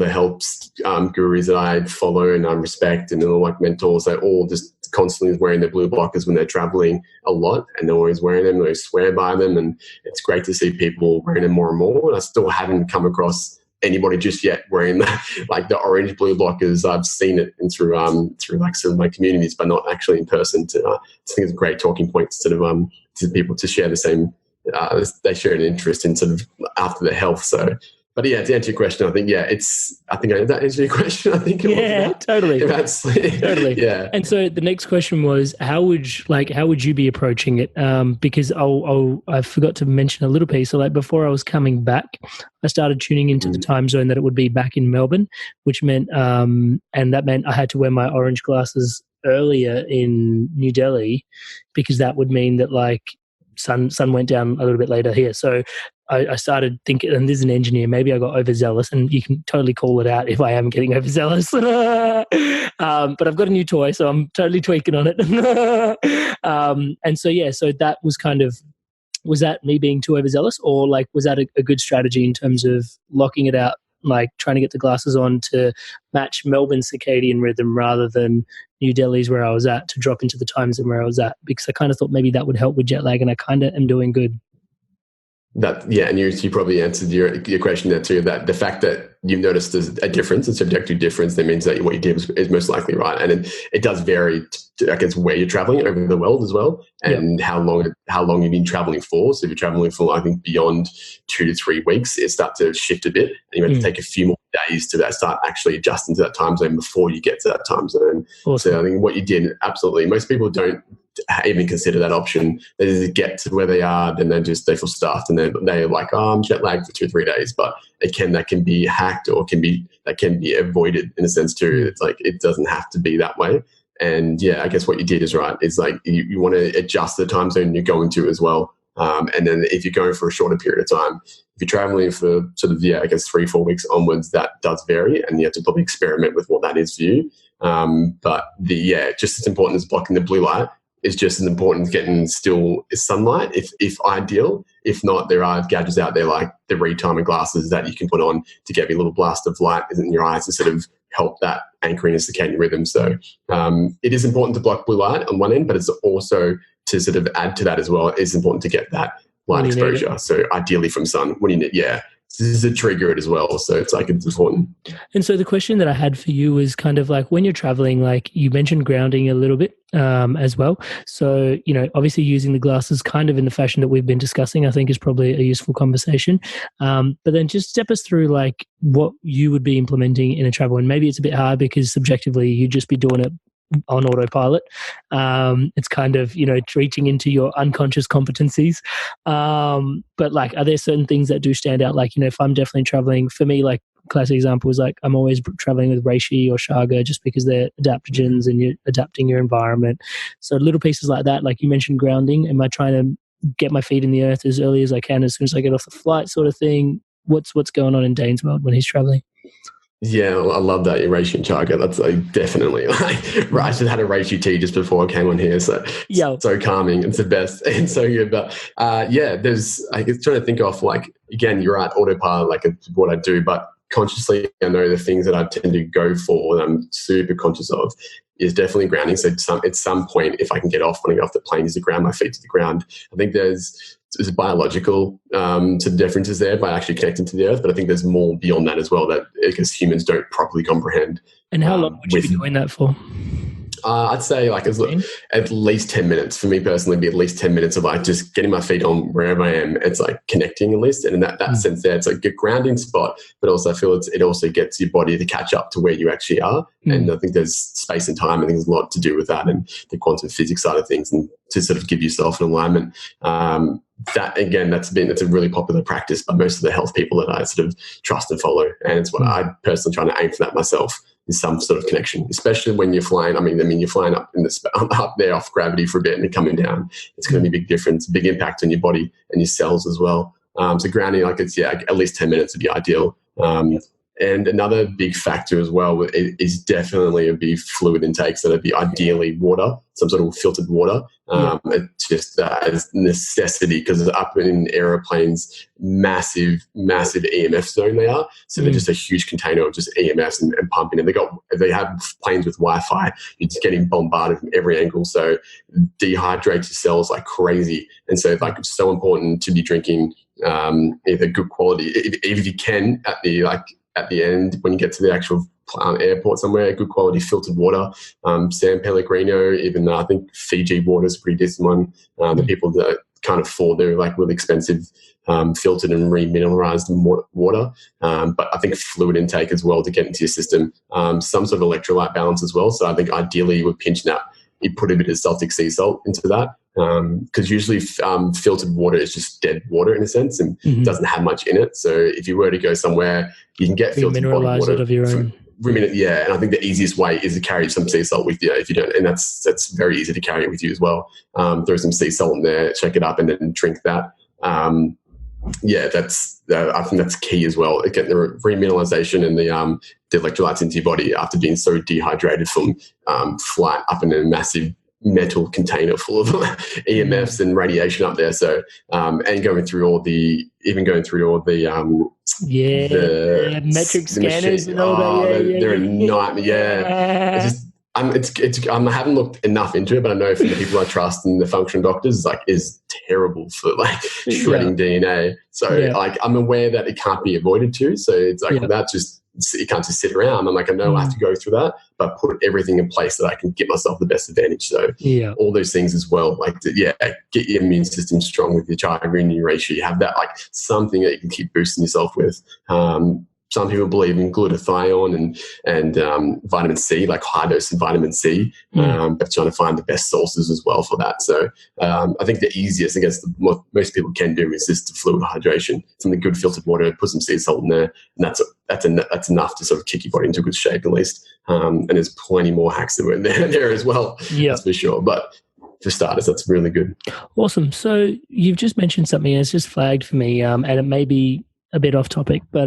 helps gurus that I follow and I respect and all like mentors, they all just constantly wearing their blue blockers when they're traveling a lot, and they're always wearing them. They swear by them, and it's great to see people wearing them more and more. And I still haven't come across anybody just yet wearing the orange blue blockers. I've seen it through like some of my communities, but not actually in person. I think it's a great talking point sort of to people to share the same. They share an interest in sort of after their health. So. But yeah, to answer your question, I think that answered your question. I think it was totally. About sleep. Totally. Yeah. And so the next question was, how would you be approaching it? Because I forgot to mention a little piece. So like before I was coming back, I started tuning into the time zone that it would be back in Melbourne, which meant and that meant I had to wear my orange glasses earlier in New Delhi, because that would mean that like sun went down a little bit later here. So I started thinking, and this is an engineer, maybe I got overzealous, and you can totally call it out if I am getting overzealous. But I've got a new toy, so I'm totally tweaking on it. And so that was was that me being too overzealous, or like was that a good strategy in terms of locking it out, like trying to get the glasses on to match Melbourne's circadian rhythm rather than New Delhi's where I was at, to drop into the time zone where I was at, because I kind of thought maybe that would help with jet lag, and I kind of am doing good. And you probably answered your question there too, that the fact that you've noticed there's a difference, a subjective difference, that means that what you did is most likely right. And it does vary, I guess, where you're traveling over the world as well, and how long you've been traveling for. So if you're traveling for, I think, beyond 2 to 3 weeks, it starts to shift a bit, and you have to take a few more days to start actually adjusting to that time zone before you get to that time zone. Awesome. So I think what you did, absolutely, most people don't even consider that option. They just get to where they are, then they feel stuffed, and they're like, oh, I'm jet lagged for 2 or 3 days. But that can be hacked, or that can be avoided in a sense too. It's like, it doesn't have to be that way. And yeah, I guess what you did is right. Is like you want to adjust the time zone you're going to as well. And then if you're going for a shorter period of time, if you're traveling for sort of 3-4 weeks onwards, that does vary, and you have to probably experiment with what that is for you. But just as important as blocking the blue light is just as important as getting still sunlight, if ideal. If not, there are gadgets out there like the retimer glasses that you can put on to get a little blast of light in your eyes to sort of help that anchoring in circadian rhythm. So it is important to block blue light on one end, but it's also to sort of add to that as well. It's important to get that light exposure. So ideally from sun when you need, this is a trigger it as well. So it's important. And so the question that I had for you was kind of like, when you're traveling, like you mentioned grounding a little bit as well. So, obviously using the glasses kind of in the fashion that we've been discussing, I think is probably a useful conversation. But then just step us through like what you would be implementing in a travel. And maybe it's a bit hard because subjectively you'd just be doing it on autopilot. It's kind of, reaching into your unconscious competencies. But like, are there certain things that do stand out? Like, if I'm definitely traveling, for me, like classic example is like, I'm always traveling with reishi or chaga just because they're adaptogens and you're adapting your environment. So little pieces like that, like you mentioned grounding. Am I trying to get my feet in the earth as early as I can, as soon as I get off the flight sort of thing? What's going on in Dayne's world when he's traveling? Yeah, I love that, your reishi and chaga. That's definitely right. I just had a reishi tea just before I came on here, so so calming. It's the best and so good. But there's, I guess, trying to think of, like, again, you're right, autopilot, like it's what I do, but consciously I know the things that I tend to go for that I'm super conscious of is definitely grounding. So at some point, if I can get off, when I get off the plane, is to ground my feet to the ground. I think there's biological differences there by actually connecting to the earth, but I think there's more beyond that as well that because humans don't properly comprehend. And how long would you be doing that for? I'd say like at least 10 minutes for me personally. Be at least 10 minutes of like just getting my feet on wherever I am. It's like connecting at least, and in that sense there, it's like a grounding spot, but also I feel it also gets your body to catch up to where you actually are. And I think there's space and time. I think there's a lot to do with that and the quantum physics side of things, and to sort of give yourself an alignment. That again, it's a really popular practice by most of the health people that I sort of trust and follow, and it's what I personally trying to aim for that myself. Is some sort of connection, especially when you're flying. I mean, you're flying up up there off gravity for a bit and then coming down. It's going to be a big difference, big impact on your body and your cells as well. So grounding, like it's at least 10 minutes would be ideal. And another big factor as well is definitely a big fluid intake. So that'd be ideally water, some sort of filtered water. It's just as necessity, because up in aeroplanes, massive EMF zone they are. So they're just a huge container of just EMFs and pumping. And they have planes with Wi-Fi. You're just getting bombarded from every angle. So dehydrate your cells like crazy. And so like it's so important to be drinking either good quality, if you can, at the end when you get to the actual airport somewhere, good quality filtered water, San Pellegrino, even I think Fiji water is a pretty decent one. The people that can't afford, they're like really expensive filtered and remineralized water. But I think fluid intake as well to get into your system, some sort of electrolyte balance as well. So I think ideally with pinch nap, you put a bit of Celtic sea salt into that, because usually filtered water is just dead water in a sense and doesn't have much in it. So if you were to go somewhere, you can get filtered water it of your own. Yeah, and I think the easiest way is to carry some sea salt with you if you don't, and that's very easy to carry it with you as well. Throw some sea salt in there, shake it up, and then drink that. I think that's key as well. Getting the remineralization and the electrolytes into your body after being so dehydrated from flight up in a massive metal container full of EMFs and radiation up there. So and going through all the metric scanners and all that. They're a nightmare. Yeah. I haven't looked enough into it, but I know from the people I trust and the functional doctors, is terrible for shredding DNA. So I'm aware that it can't be avoided too. So it's you can't just sit around. I'm like, I know I have to go through that, but put everything in place that I can get myself the best advantage. So all those things as well, get your immune system strong with your child immunity ratio. You have that something that you can keep boosting yourself with. Some people believe in glutathione and vitamin C, like high dose of vitamin C, but trying to find the best sources as well for that. So I think the easiest, I guess, what most people can do is just fluid hydration, some good filtered water, put some sea salt in there, and that's enough to sort of kick your body into good shape at least. And there's plenty more hacks that were in there as well, that's for sure. But for starters, that's really good. Awesome. So you've just mentioned something that's just flagged for me, and it may be a bit off topic, but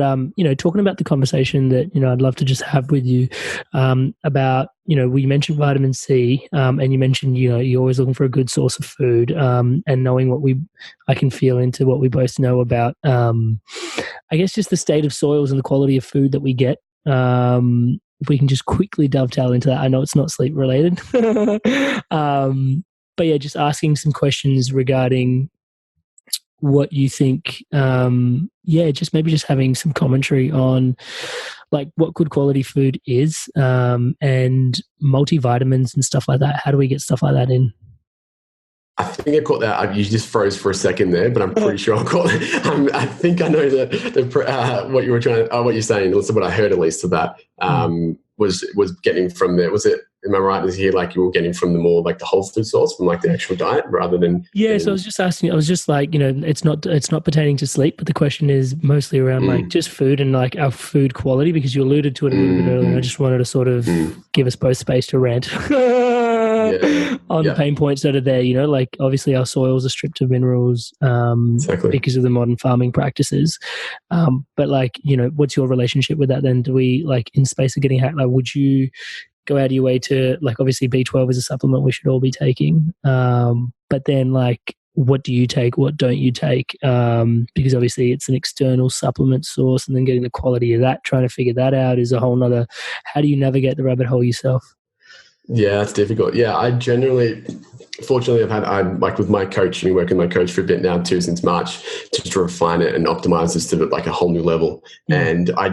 talking about the conversation that I'd love to just have with you about we mentioned vitamin C, and you mentioned you're always looking for a good source of food, and knowing I can feel into what we both know about I guess just the state of soils and the quality of food that we get. If we can just quickly dovetail into that, I know it's not sleep related, but yeah, just asking some questions regarding what you think, just having some commentary on what good quality food is, and multivitamins and stuff like that. How do we get stuff like that in? I think I caught that. You just froze for a second there, but I'm pretty sure I caught it. I think I know what you were what you're saying. What I heard at least to that was getting from there. Was it? Am I right? Is here you were getting from the more the whole food source from the actual diet rather than? Yeah. So I was just asking. I was just it's not pertaining to sleep, but the question is mostly around just food and our food quality, because you alluded to it a little bit earlier. And I just wanted to sort of give us both space to rant on the pain points that are there. Obviously our soils are stripped of minerals because of the modern farming practices. But what's your relationship with that then? Do we in space of getting hacked? Would you go out of your way to obviously B12 is a supplement we should all be taking, but then what do you take, what don't you take, because obviously it's an external supplement source, and then getting the quality of that, trying to figure that out is a whole nother. How do you navigate the rabbit hole yourself? Yeah, that's difficult. Yeah, I generally, fortunately, I'm with my coach, been working with my coach for a bit now too, since March, just to refine it and optimize this to a whole new level. And I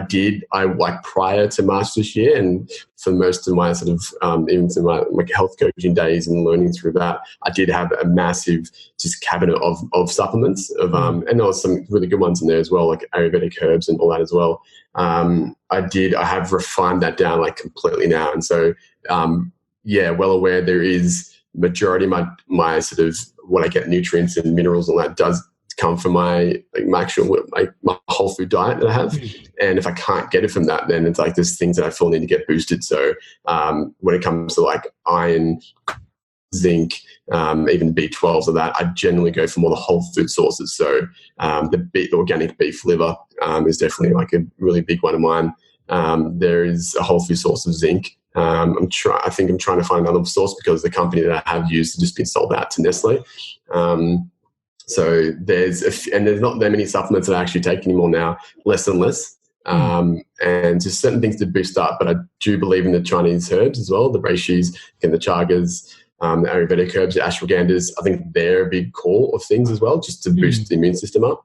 prior to March this year, and for most of my sort of, even to my health coaching days and learning through that, I did have a massive just cabinet of supplements and there was some really good ones in there as well, like Ayurvedic herbs and all that as well. I have refined that down completely now. And so, well aware there is majority of my sort of what I get nutrients and minerals and that does come from my actual my whole food diet that I have. And if I can't get it from that, then it's there's things that I feel need to get boosted. So when it comes to iron, zinc, even B12s of that, I generally go for more the whole food sources. So the organic beef liver is definitely a really big one of mine. There is a whole food source of zinc. I think I'm trying to find another source because the company that I have used has just been sold out to Nestle. So there's not that many supplements that I actually take anymore now, less and less. And just certain things to boost up, but I do believe in the Chinese herbs as well, the reishis and the chagas, the Ayurvedic herbs, the ashwagandhas. I think they're a big core of things as well, just to boost the immune system up.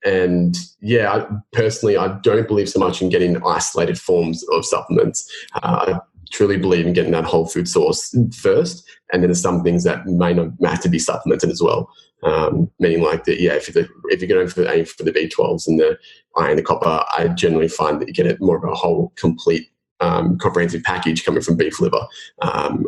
And yeah, personally, I don't believe so much in getting isolated forms of supplements. I truly believe in getting that whole food source first, and then there's some things that may not have to be supplemented as well. Meaning like that, yeah, if you're going for the B12s and the iron, the copper, I generally find that you get more of a whole complete comprehensive package coming from beef liver,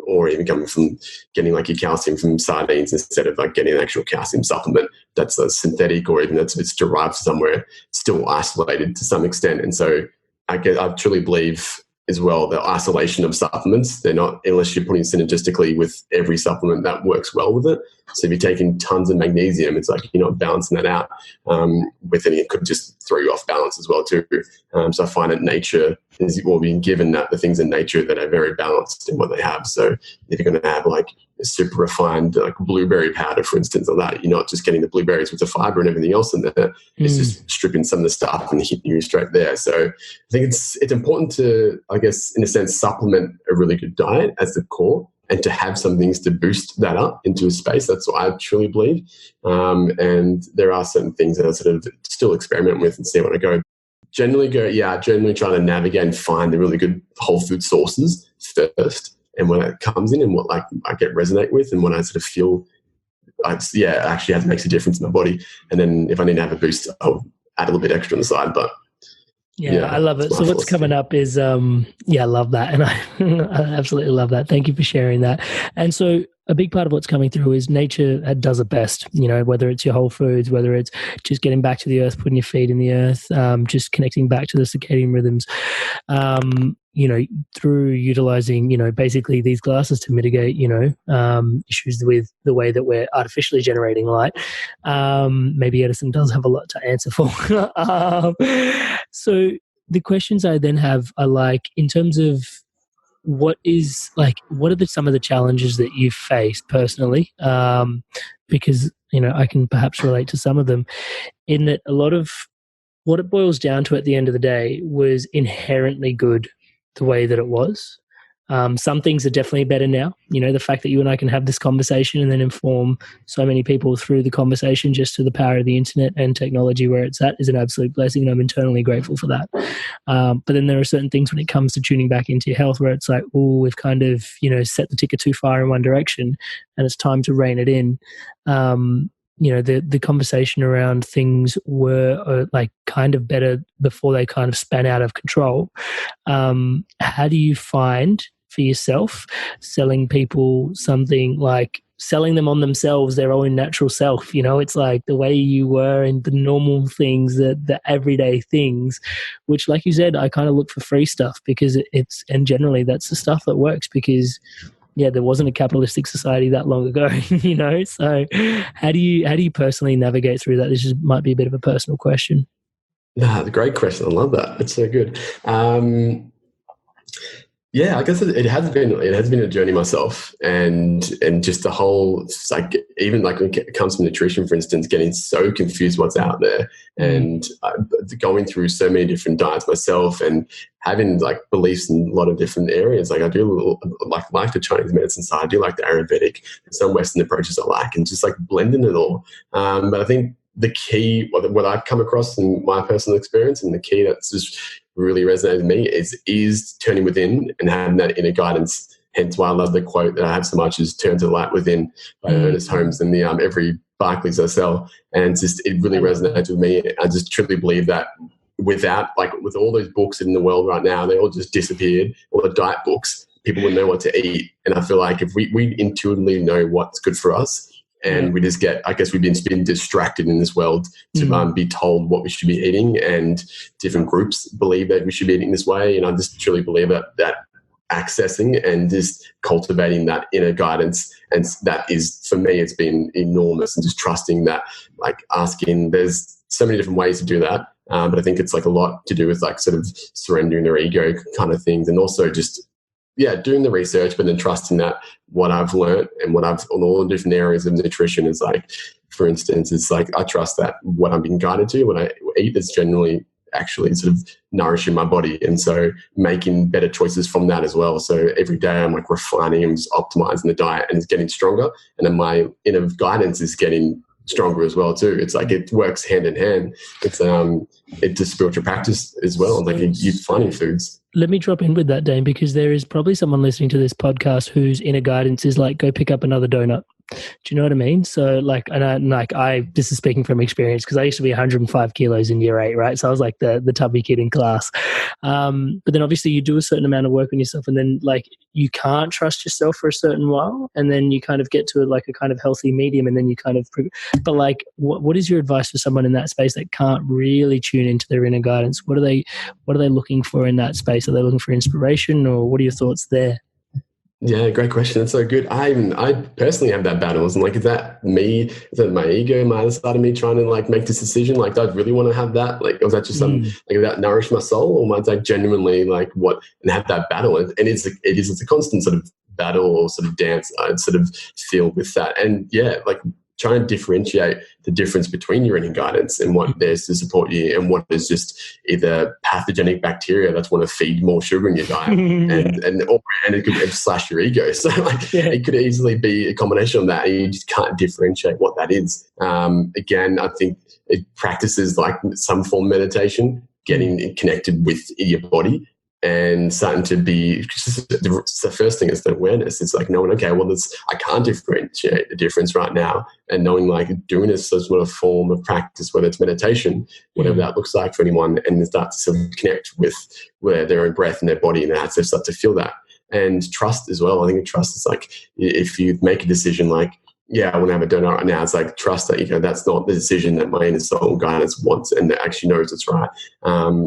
or even coming from getting like your calcium from sardines instead of like getting an actual calcium supplement that's a synthetic, or even it's derived somewhere, still isolated to some extent. And so I truly believe as well the isolation of supplements, they're not, unless you're putting synergistically with every supplement that works well with it. So if you're taking tons of magnesium, it's like you're not balancing that out with any, it could just throw you off balance as well too. So I find that nature is, well, being given that the things in nature that are very balanced in what they have. So if you're going to have like a super refined like blueberry powder, for instance, or that, you're not just getting the blueberries with the fiber and everything else in there. It's just stripping some of the stuff and hitting you straight there. So I think it's important to, I guess, in a sense, supplement a really good diet as the core, and to have some things to boost that up into a space. That's what I truly believe. And there are certain things that I sort of still experiment with and see when I go. Generally try to navigate and find the really good whole food sources first. And when it comes in and what like I get resonate with and when I sort of feel actually makes a difference in my body. And then if I need to have a boost, I'll add a little bit extra on the side. But yeah, I love it. So what's coming up is, I love that. And I absolutely love that. Thank you for sharing that. And so a big part of what's coming through is nature does it best, whether it's your whole foods, whether it's just getting back to the earth, putting your feet in the earth, just connecting back to the circadian rhythms, through utilizing, basically these glasses to mitigate, issues with the way that we're artificially generating light. Maybe Edison does have a lot to answer for. So the questions I then have are like, in terms of what are some of the challenges that you've faced personally? Because, I can perhaps relate to some of them, in that a lot of what it boils down to at the end of the day was inherently good the way that it was. Some things are definitely better now. The fact that you and I can have this conversation and then inform so many people through the conversation just to the power of the internet and technology where it's at is an absolute blessing, and I'm eternally grateful for that. But then there are certain things when it comes to tuning back into your health where it's like, oh, we've kind of, set the ticker too far in one direction and it's time to rein it in. The conversation around things were like kind of better before they kind of span out of control. How do you find for yourself selling people something, like selling them on themselves, their own natural self? It's like the way you were and the normal things, the everyday things, which, like you said, I kind of look for free stuff because and generally that's the stuff that works because there wasn't a capitalistic society that long ago, So how do you personally navigate through that? This might be a bit of a personal question. No, it's a great question. I love that. It's so good. I guess it has been a journey myself, and just the whole, like, even like when it comes to nutrition, for instance, getting so confused what's out there, and going through so many different diets myself, and having like beliefs in a lot of different areas. Like I do like the Chinese medicine side, I do like the Ayurvedic, and some Western approaches I like, and just like blending it all. But I think the key, what I've come across in my personal experience, and the key that's just really resonated with me is turning within and having that inner guidance. Hence why I love the quote that I have so much, is "Turn to the light within" by Ernest Holmes, and the every Barclays I sell. And it really resonates with me. I just truly believe that with all those books in the world right now, they all just disappeared. All the diet books, people would know what to eat. And I feel like if we intuitively know what's good for us, and we just get, I guess we've been distracted in this world to be told what we should be eating, and different groups believe that we should be eating this way. And I just truly believe that accessing and just cultivating that inner guidance, and that is, for me, it's been enormous. And just trusting that, like asking, there's so many different ways to do that. But I think it's like a lot to do with like sort of surrendering their ego kind of things, and also just doing the research, but then trusting that what I've learned and what I've on all the different areas of nutrition is like, for instance, it's like I trust that what I'm being guided to, what I eat, is generally actually sort of nourishing my body, and so making better choices from that as well. So every day I'm like refining and just optimizing the diet, and it's getting stronger, and then my inner guidance is getting stronger as well too. It's like it works hand in hand. It's a spiritual practice as well, like you finding foods. Let me drop in with that, Dayne, because there is probably someone listening to this podcast whose inner guidance is like, go pick up another donut. Do you know what I mean? So this is speaking from experience, because I used to be 105 kilos in year 8, right? So I was like the tubby kid in class. But then obviously you do a certain amount of work on yourself, and then like you can't trust yourself for a certain while, and then you kind of get to like a kind of healthy medium, and then you kind of, but like what is your advice for someone in that space that can't really tune into their inner guidance? What are they looking for in that space? Are they looking for inspiration, or what are your thoughts there? Yeah, great question. That's so good. I personally have that battle. And like, is that me? Is that my ego, my other side of me trying to like make this decision? Like, do I really want to have that? Like, or is that just something like that nourish my soul, or might I genuinely like and have that battle? And it's a constant sort of battle or sort of dance. I'd sort of feel with that. And yeah, like try and differentiate the difference between your inner guidance and what there's to support you, and what is just either pathogenic bacteria that want to feed more sugar in your diet, and it could slash your ego. So like it could easily be a combination of that, and you just can't differentiate what that is. Again, I think it practices like some form of meditation, getting connected with your body, and starting to be, the first thing is the awareness. It's like knowing, okay, well, I can't differentiate the difference right now, and knowing like doing this as sort of form of practice, whether it's meditation, whatever that looks like for anyone, and start to sort of connect with their own breath and their body, and how to start to feel that. And trust as well. I think trust is like, if you make a decision like, yeah, I want to have a donut right now, it's like trust that, that's not the decision that my inner soul guidance wants, and that actually knows it's right.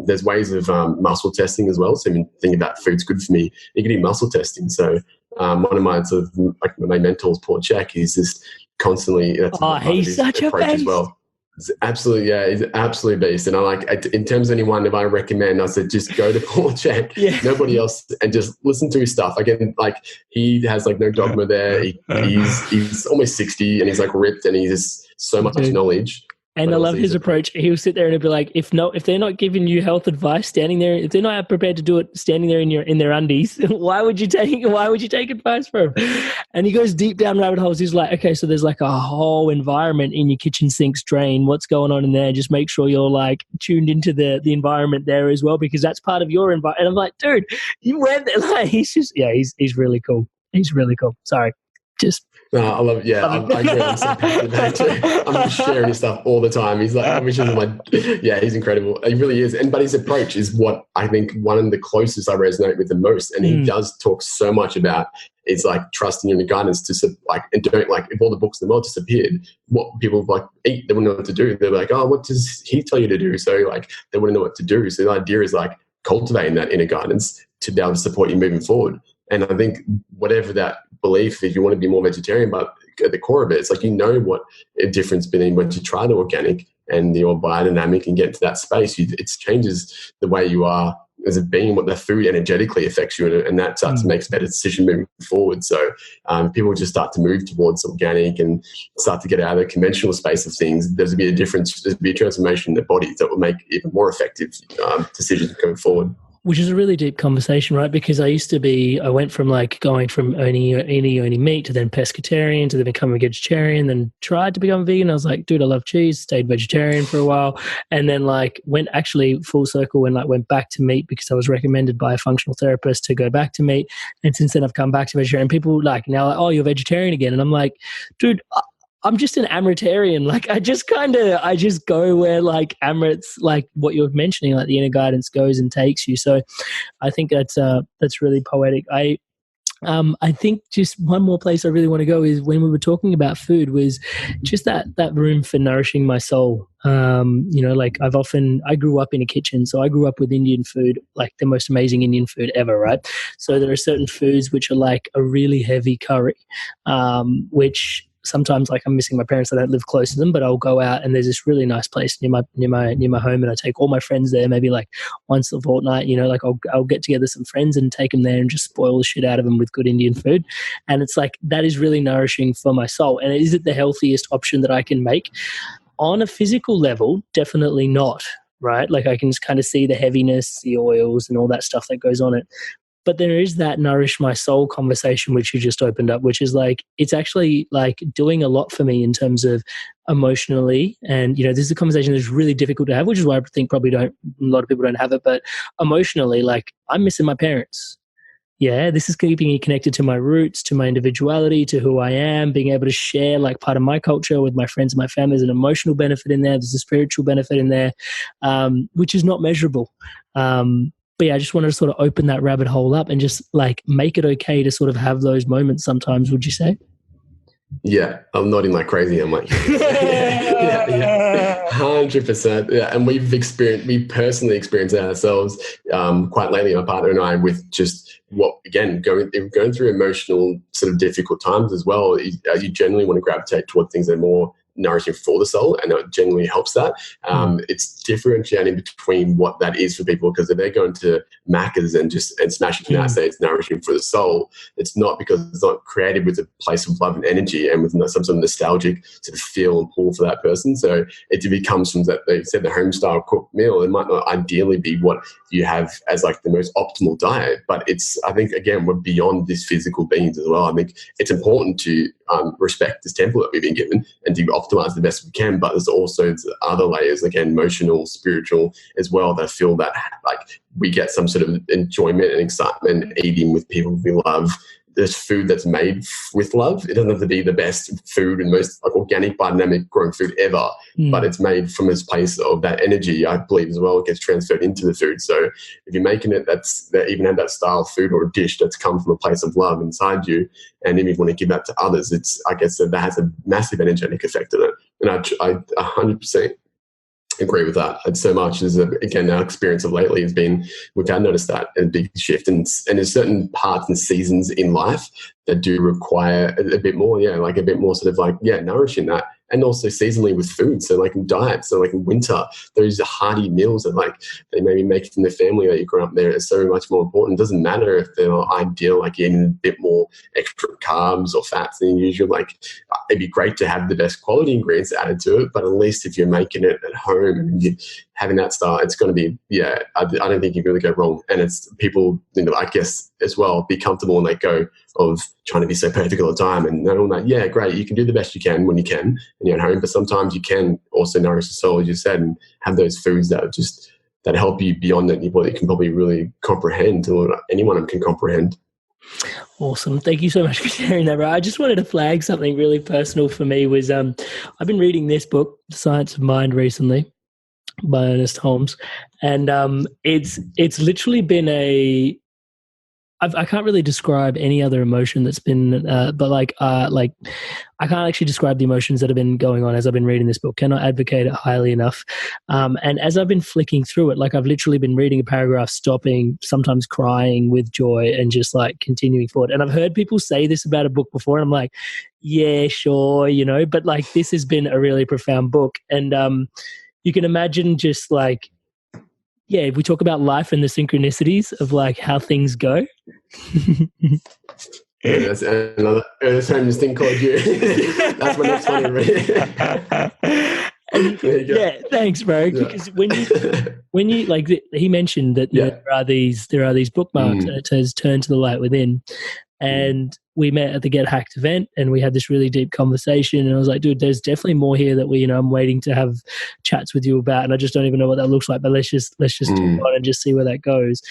There's ways of muscle testing as well. So even thinking about food's good for me, you can do muscle testing. So one of my sort of like my mentors, Paul Check, he's just constantly, he's such a beast as well. He's an absolute beast. And I like, in terms of anyone, if I recommend, I said, just go to Paul Check, nobody else, and just listen to his stuff. Again, like he has like no dogma there. He's almost 60, and he's like ripped, and he's just so much knowledge. And I love his approach. He'll sit there and he'll be like, if they're not giving you health advice standing there, if they're not prepared to do it standing there in their undies, why would you take advice from him? And he goes deep down rabbit holes. He's like, okay, so there's like a whole environment in your kitchen sink's drain. What's going on in there? Just make sure you're like tuned into the environment there as well, because that's part of your environment. And I'm like, dude, you went there. Like, he's really cool. He's really cool. Sorry. No, I love it. Yeah, I agree. I'm so passionate about it too. I'm just sharing his stuff all the time. He's like, he's incredible. He really is. But his approach is what I think one of the closest I resonate with the most. And he does talk so much about, it's like trusting in the guidance to like, and don't like, if all the books in the world disappeared, what people like eat, they wouldn't know what to do. They're like, oh, what does he tell you to do? So like, they wouldn't know what to do. So the idea is like cultivating that inner guidance to be able to support you moving forward. And I think whatever that belief, if you want to be more vegetarian, but at the core of it, it's like, what a difference between when you try the organic and the biodynamic and get into that space. It changes the way you are as a being, what the food energetically affects you, and that starts to make a better decision moving forward. So people just start to move towards organic and start to get out of the conventional space of things. There's be a difference, there's be a transformation in the body that will make even more effective decisions going forward. Which is a really deep conversation, right? Because I went from like going from only meat to then pescatarian to then becoming a vegetarian, then tried to become vegan. I was like, dude, I love cheese, stayed vegetarian for a while. And then like went actually full circle and like went back to meat because I was recommended by a functional therapist to go back to meat. And since then I've come back to vegetarian. People like now like, oh, you're vegetarian again. And I'm like, dude, I'm just an Amritarian. Like I just go where like Amrit's like what you're mentioning, like the inner guidance goes and takes you. So I think that's really poetic. I think just one more place I really want to go is when we were talking about food was just that room for nourishing my soul. Like I grew up in a kitchen, so I grew up with Indian food, like the most amazing Indian food ever, right? So there are certain foods which are like a really heavy curry, which sometimes like I'm missing my parents. I don't live close to them, but I'll go out and there's this really nice place near my home, and I take all my friends there, maybe like once a fortnight. Like I'll get together some friends and take them there and just spoil the shit out of them with good Indian food. And it's like, that is really nourishing for my soul. And is it the healthiest option that I can make? On a physical level, definitely not, right? Like I can just kind of see the heaviness, the oils and all that stuff that goes on it. But there is that nourish my soul conversation, which you just opened up, which is like, it's actually like doing a lot for me in terms of emotionally. And, this is a conversation that's really difficult to have, which is why I think probably a lot of people don't have it. But emotionally, like I'm missing my parents. Yeah, this is keeping me connected to my roots, to my individuality, to who I am, being able to share like part of my culture with my friends and my family. There's an emotional benefit in there. There's a spiritual benefit in there, which is not measurable. But yeah, I just wanted to sort of open that rabbit hole up and just like make it okay to sort of have those moments sometimes, would you say? Yeah, I'm nodding like crazy. I'm like, yeah, 100%. Yeah, and we personally experienced it ourselves quite lately, my partner and I, with just going through emotional sort of difficult times as well. You generally want to gravitate toward things that are more nourishing for the soul, and it generally helps that. It's differentiating between what that is for people, because if they're going to Macca's and smashing out, say it's nourishing for the soul, it's not, because it's not created with a place of love and energy and with some sort of nostalgic sort of feel and pull for that person. So it becomes from that, they said, the home style cooked meal. It might not ideally be what you have as like the most optimal diet, but I think again, we're beyond this physical beings as well. I think it's important to respect this temple that we've been given and to optimize the best we can, but there's also other layers, again, emotional, spiritual as well, that feel that like we get some sort of enjoyment and excitement eating with people we love. There's food that's made with love. It doesn't have to be the best food and most like organic, biodynamic grown food ever, but it's made from this place of that energy, I believe, as well. It gets transferred into the food. So if you're making it, that even have that style of food or a dish that's come from a place of love inside you, and if you want to give that to others, I guess that has a massive energetic effect on it. And I 100% agree with that. And so much as again, our experience of lately has been, we've noticed that a big shift, and there's certain parts and seasons in life that do require a bit more, like a bit more sort of like, nourishing that. And also seasonally with food. So like in diet, so like in winter, those hearty meals that like they maybe make from the family that you grew up there is so much more important. It doesn't matter if they're ideal, like eating a bit more extra carbs or fats than usual. Like it'd be great to have the best quality ingredients added to it, but at least if you're making it at home and you're having that style, it's going to be, I don't think you can really go wrong. And it's people, I guess as well, be comfortable when they go of trying to be so perfect all the time, and they're all like, great, you can do the best you can when you can and you're at home, but sometimes you can also nourish the soul, as you said, and have those foods that help you beyond what you can probably really comprehend, or anyone can comprehend. Awesome. Thank you so much for sharing that, bro. I just wanted to flag something really personal for me was I've been reading this book, The Science of Mind, recently by Ernest Holmes, and it's literally been I can't really describe any other emotion that's been, but I can't actually describe the emotions that have been going on as I've been reading this book. Cannot advocate it highly enough. And as I've been flicking through it, like I've literally been reading a paragraph, stopping, sometimes crying with joy, and just like continuing forward. And I've heard people say this about a book before, and I'm like, yeah, sure, but like this has been a really profound book. And you can imagine just like, if we talk about life and the synchronicities of like how things go. That's another Ernest Holmes thing called you. That's my next one. Yeah, thanks, bro. Because when you like, he mentioned that there are these bookmarks, and it says "Turn to the light within." And we met at the Get Hacked event, and we had this really deep conversation. And I was like, dude, there's definitely more here that I'm waiting to have chats with you about. And I just don't even know what that looks like, but let's just talk on and just see where that goes.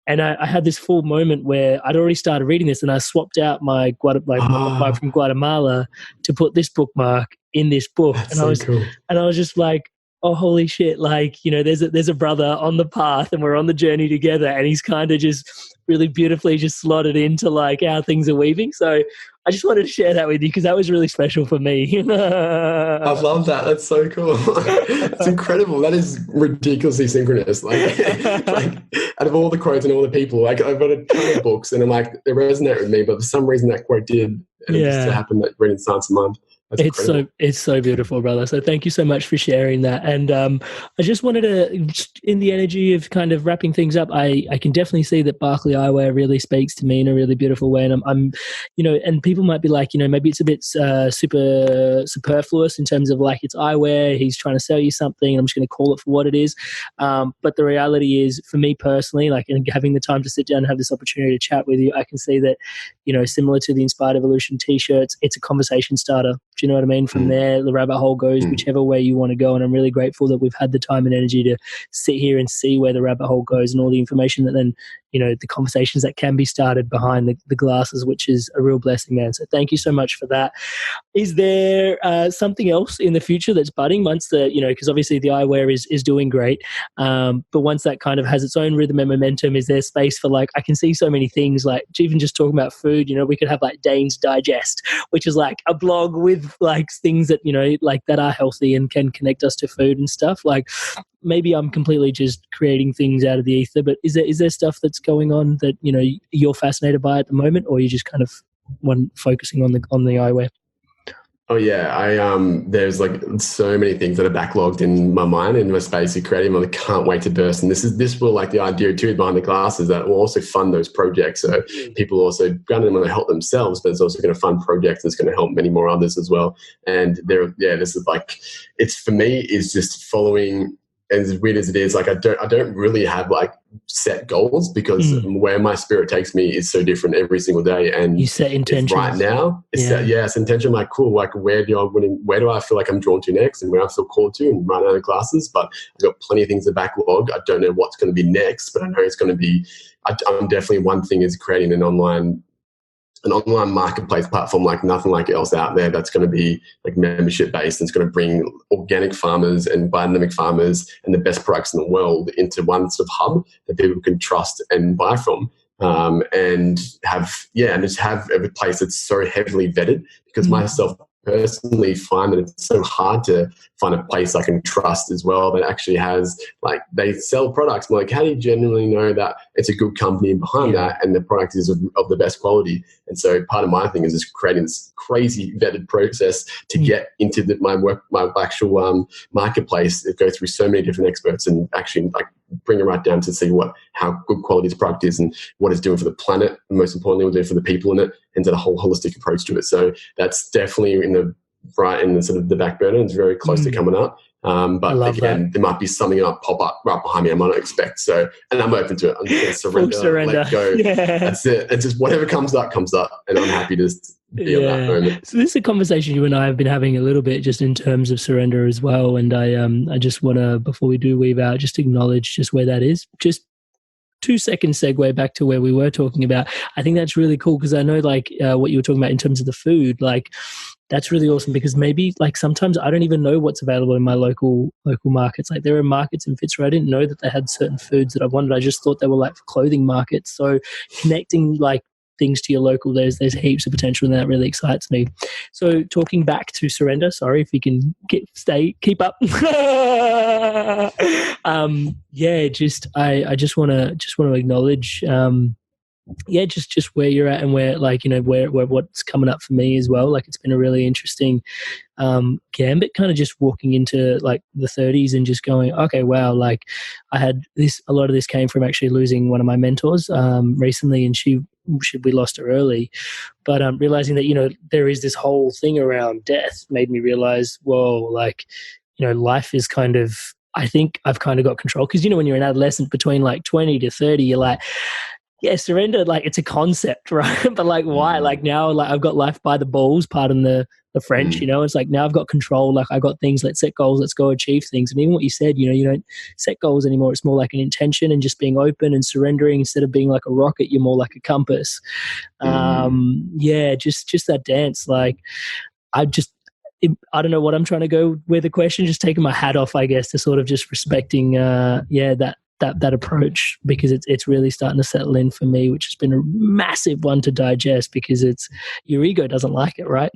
And I had this full moment where I'd already started reading this, and I swapped out my bookmark from Guatemala to put this bookmark in this book. That's and I was just like, oh, holy shit. Like, there's a brother on the path, and we're on the journey together, and he's kind of just really beautifully just slotted into like how things are weaving. So I just wanted to share that with you because that was really special for me. I love that. That's so cool. It's incredible. That is ridiculously synchronous. Like out of all the quotes and all the people, like I've got a ton of books, and I'm like, they resonate with me, but for some reason that quote did, and it just happened that reading Science of Mind. That's incredible. It's so beautiful, brother. So thank you so much for sharing that. And I just wanted to, in the energy of kind of wrapping things up, I can definitely see that Barkley Eyewear really speaks to me in a really beautiful way. And I'm and people might be like, maybe it's a bit super superfluous in terms of like it's eyewear. He's trying to sell you something. I'm just going to call it for what it is. But the reality is, for me personally, like, and having the time to sit down and have this opportunity to chat with you, I can see that, similar to the Inspired Evolution t-shirts, it's a conversation starter. Do you know what I mean? From there, the rabbit hole goes whichever way you want to go. And I'm really grateful that we've had the time and energy to sit here and see where the rabbit hole goes and all the information that then, the conversations that can be started behind the glasses, which is a real blessing, man. So thank you so much for that. Is there something else in the future that's budding once because obviously the eyewear is doing great. But once that kind of has its own rhythm and momentum, is there space for I can see so many things, like even just talking about food, we could have like Dayne's Digest, which is like a blog with like things that, that are healthy and can connect us to food and stuff. Like, maybe I'm completely just creating things out of the ether, but is there stuff that's going on that, you're fascinated by at the moment, or you just kind of focusing on the eyewear? Oh yeah, there's like so many things that are backlogged in my mind in my space of creating. I can't wait to burst. And this will, like, the idea too behind the glasses, that will also fund those projects. So people also going to help themselves, but it's also going to fund projects that's going to help many more others as well. And this is like, it's, for me, is just following. And as weird as it is, like, I don't really have like set goals, because where my spirit takes me is so different every single day. And you set intentions right now. It's intention. Like, cool. Like, where do I feel like I'm drawn to next, and where I feel called to, and right now the classes. But I've got plenty of things to backlog. I don't know what's going to be next, but I know it's going to be. I'm definitely, one thing is creating an online marketplace platform like nothing like else out there, that's going to be like membership based, and it's going to bring organic farmers and biodynamic farmers and the best products in the world into one sort of hub that people can trust and buy from. And just have a place that's so heavily vetted, because myself personally find that it's so hard to find a place I can trust as well that actually has, like, they sell products. I'm like, how do you genuinely know that it's a good company behind that and the product is of the best quality? And so part of my thing is just creating this crazy vetted process to get into my actual marketplace. It goes through so many different experts and actually like bring it right down to see how good quality this product is and what it's doing for the planet, and most importantly, what it's doing for the people in it, and a whole holistic approach to it. So that's definitely in the sort of the back burner. It's very close to coming up. But again, there might be something that might pop up right behind me I might not expect. So, and I'm open to it. I'm just going to surrender, let go. Yeah. That's it. It's just whatever comes up, and I'm happy to be on that moment. So this is a conversation you and I have been having a little bit, just in terms of surrender as well. And I just want to, before we do weave out, just acknowledge just where that is. Just 2-second segue back to where we were talking about. I think that's really cool, because I know like what you were talking about in terms of the food, like that's really awesome, because maybe like sometimes I don't even know what's available in my local markets. Like there are markets in Fitzroy, I didn't know that they had certain foods that I wanted. I just thought they were like for clothing markets. So connecting like things to your local, there's heaps of potential, and that really excites me. So talking back to surrender, sorry if you can keep up. I just want to acknowledge just where you're at, and where like where what's coming up for me as well. Like it's been a really interesting gambit, kind of just walking into like the 30s and just going, okay, wow, like I had this, a lot of this came from actually losing one of my mentors recently, and we lost her early, but realizing that there is this whole thing around death made me realize, whoa, like life is kind of, I think I've kind of got control, because when you're an adolescent between like 20 to 30, you're like, yeah, surrender, like it's a concept, right? But like why? Like now, like I've got life by the balls, pardon the French, it's like now I've got control, like I got things, let's set goals, let's go achieve things. And even what you said, you don't set goals anymore. It's more like an intention and just being open and surrendering. Instead of being like a rocket, you're more like a compass. Just that dance. Like I don't know what I'm trying to go with the question, just taking my hat off, I guess, to sort of just respecting, that approach, because it's really starting to settle in for me, which has been a massive one to digest, because it's your ego doesn't like it, right?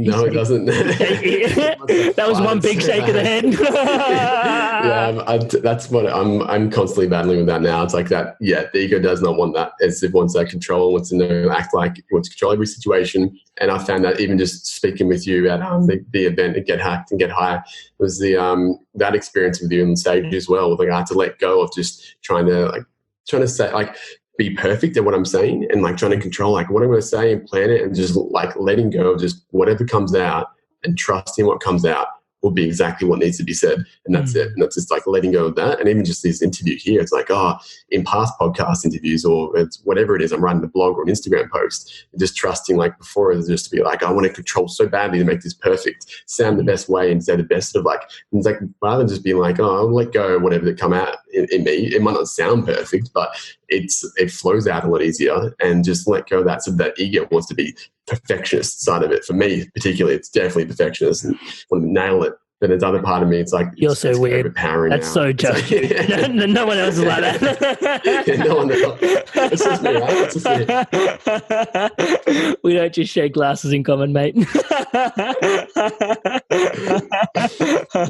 No, it doesn't. That was one big shake of the head. That's what I'm constantly battling with that now. It's like that. Yeah, the ego does not want that. It wants that control. Wants to know, act like it wants to control every situation. And I found that even just speaking with you at the event at Get Hacked and Get High was that experience with you on stage as well. Like I had to let go of just trying to say like be perfect at what I'm saying and like trying to control like what I'm going to say and plan it and just like letting go of just whatever comes out and trusting what comes out will be exactly what needs to be said. And that's it. And that's just like letting go of that. And even just this interview here, it's like, in past podcast interviews or it's whatever it is, I'm writing a blog or an Instagram post, just trusting like before is just to be like, I want to control so badly to make this perfect, sound the best way and say the best of like, it's like rather than just being like, I'll let go of whatever that come out in me. It might not sound perfect, but it flows out a lot easier and just let go of that. So that ego wants to be perfectionist side of it. For me, particularly, it's definitely perfectionist and want to nail it. Then there's other part of me, it's like you're so weird. Overpowering. That's now. so just. No one else is like that. No one else. It's just me, right? It's just me. We don't just share glasses in common, mate. It's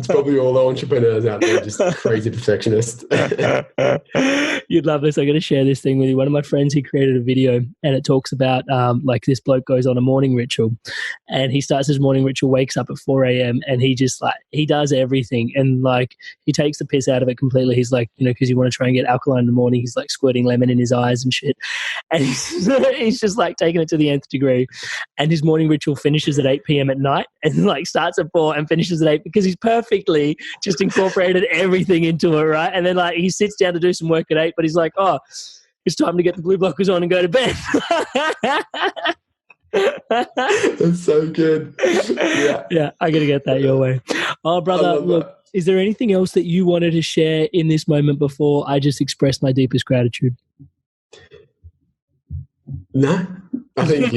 probably all the entrepreneurs out there, just crazy perfectionists. You'd love this. I'm going to share this thing with you. One of my friends, he created a video and it talks about like this bloke goes on a morning ritual and he starts his morning ritual, wakes up at 4 a.m. and he just like, he does everything and like he takes the piss out of it completely. He's like, because you want to try and get alkaline in the morning, he's like squirting lemon in his eyes and shit. And he's just like taking it to the nth degree. And his morning ritual finishes at 8 p.m. at night and like starts at 4 and finishes at 8 because he's perfectly just incorporated everything into it, right? And then like he sits down to do some work at 8, but he's like, it's time to get the blue blockers on and go to bed. That's so good. Yeah, I gotta get that your way. Oh, brother, look, is there anything else that you wanted to share in this moment before I just express my deepest gratitude? No, I think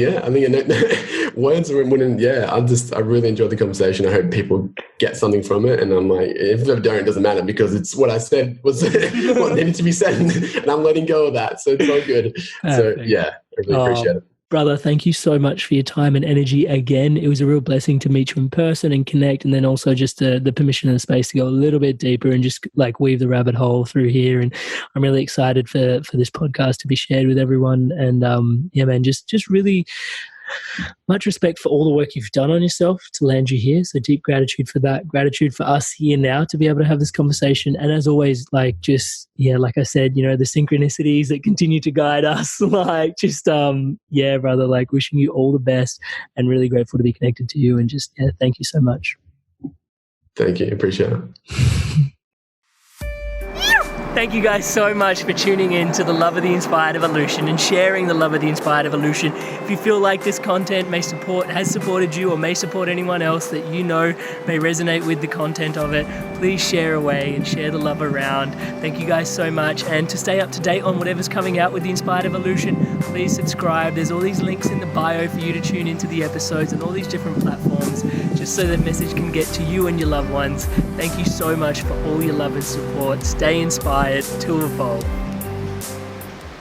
words wouldn't. I really enjoyed the conversation. I hope people get something from it, and I'm like, if they don't, it doesn't matter because it's what I said was what needed to be said, and I'm letting go of that. So it's all good. Perfect. So yeah, I really appreciate it. Brother, thank you so much for your time and energy again. It was a real blessing to meet you in person and connect, and then also just the permission and the space to go a little bit deeper and just like weave the rabbit hole through here. And I'm really excited for this podcast to be shared with everyone. And yeah, man, just really much respect for all the work you've done on yourself to land you here. So deep gratitude for that. Gratitude for us here now to be able to have this conversation. And as always, like just, like I said, the synchronicities that continue to guide us, like just, brother, like wishing you all the best and really grateful to be connected to you. And just, thank you so much. Thank you. Appreciate it. Thank you guys so much for tuning in to the Love of the Inspired Evolution and sharing the Love of the Inspired Evolution. If you feel like this content has supported you or may support anyone else that you know may resonate with the content of it, please share away and share the love around. Thank you guys so much. And to stay up to date on whatever's coming out with the Inspired Evolution, please subscribe. There's all these links in the bio for you to tune into the episodes and all these different platforms just so that message can get to you and your loved ones. Thank you so much for all your love and support. Stay inspired to evolve.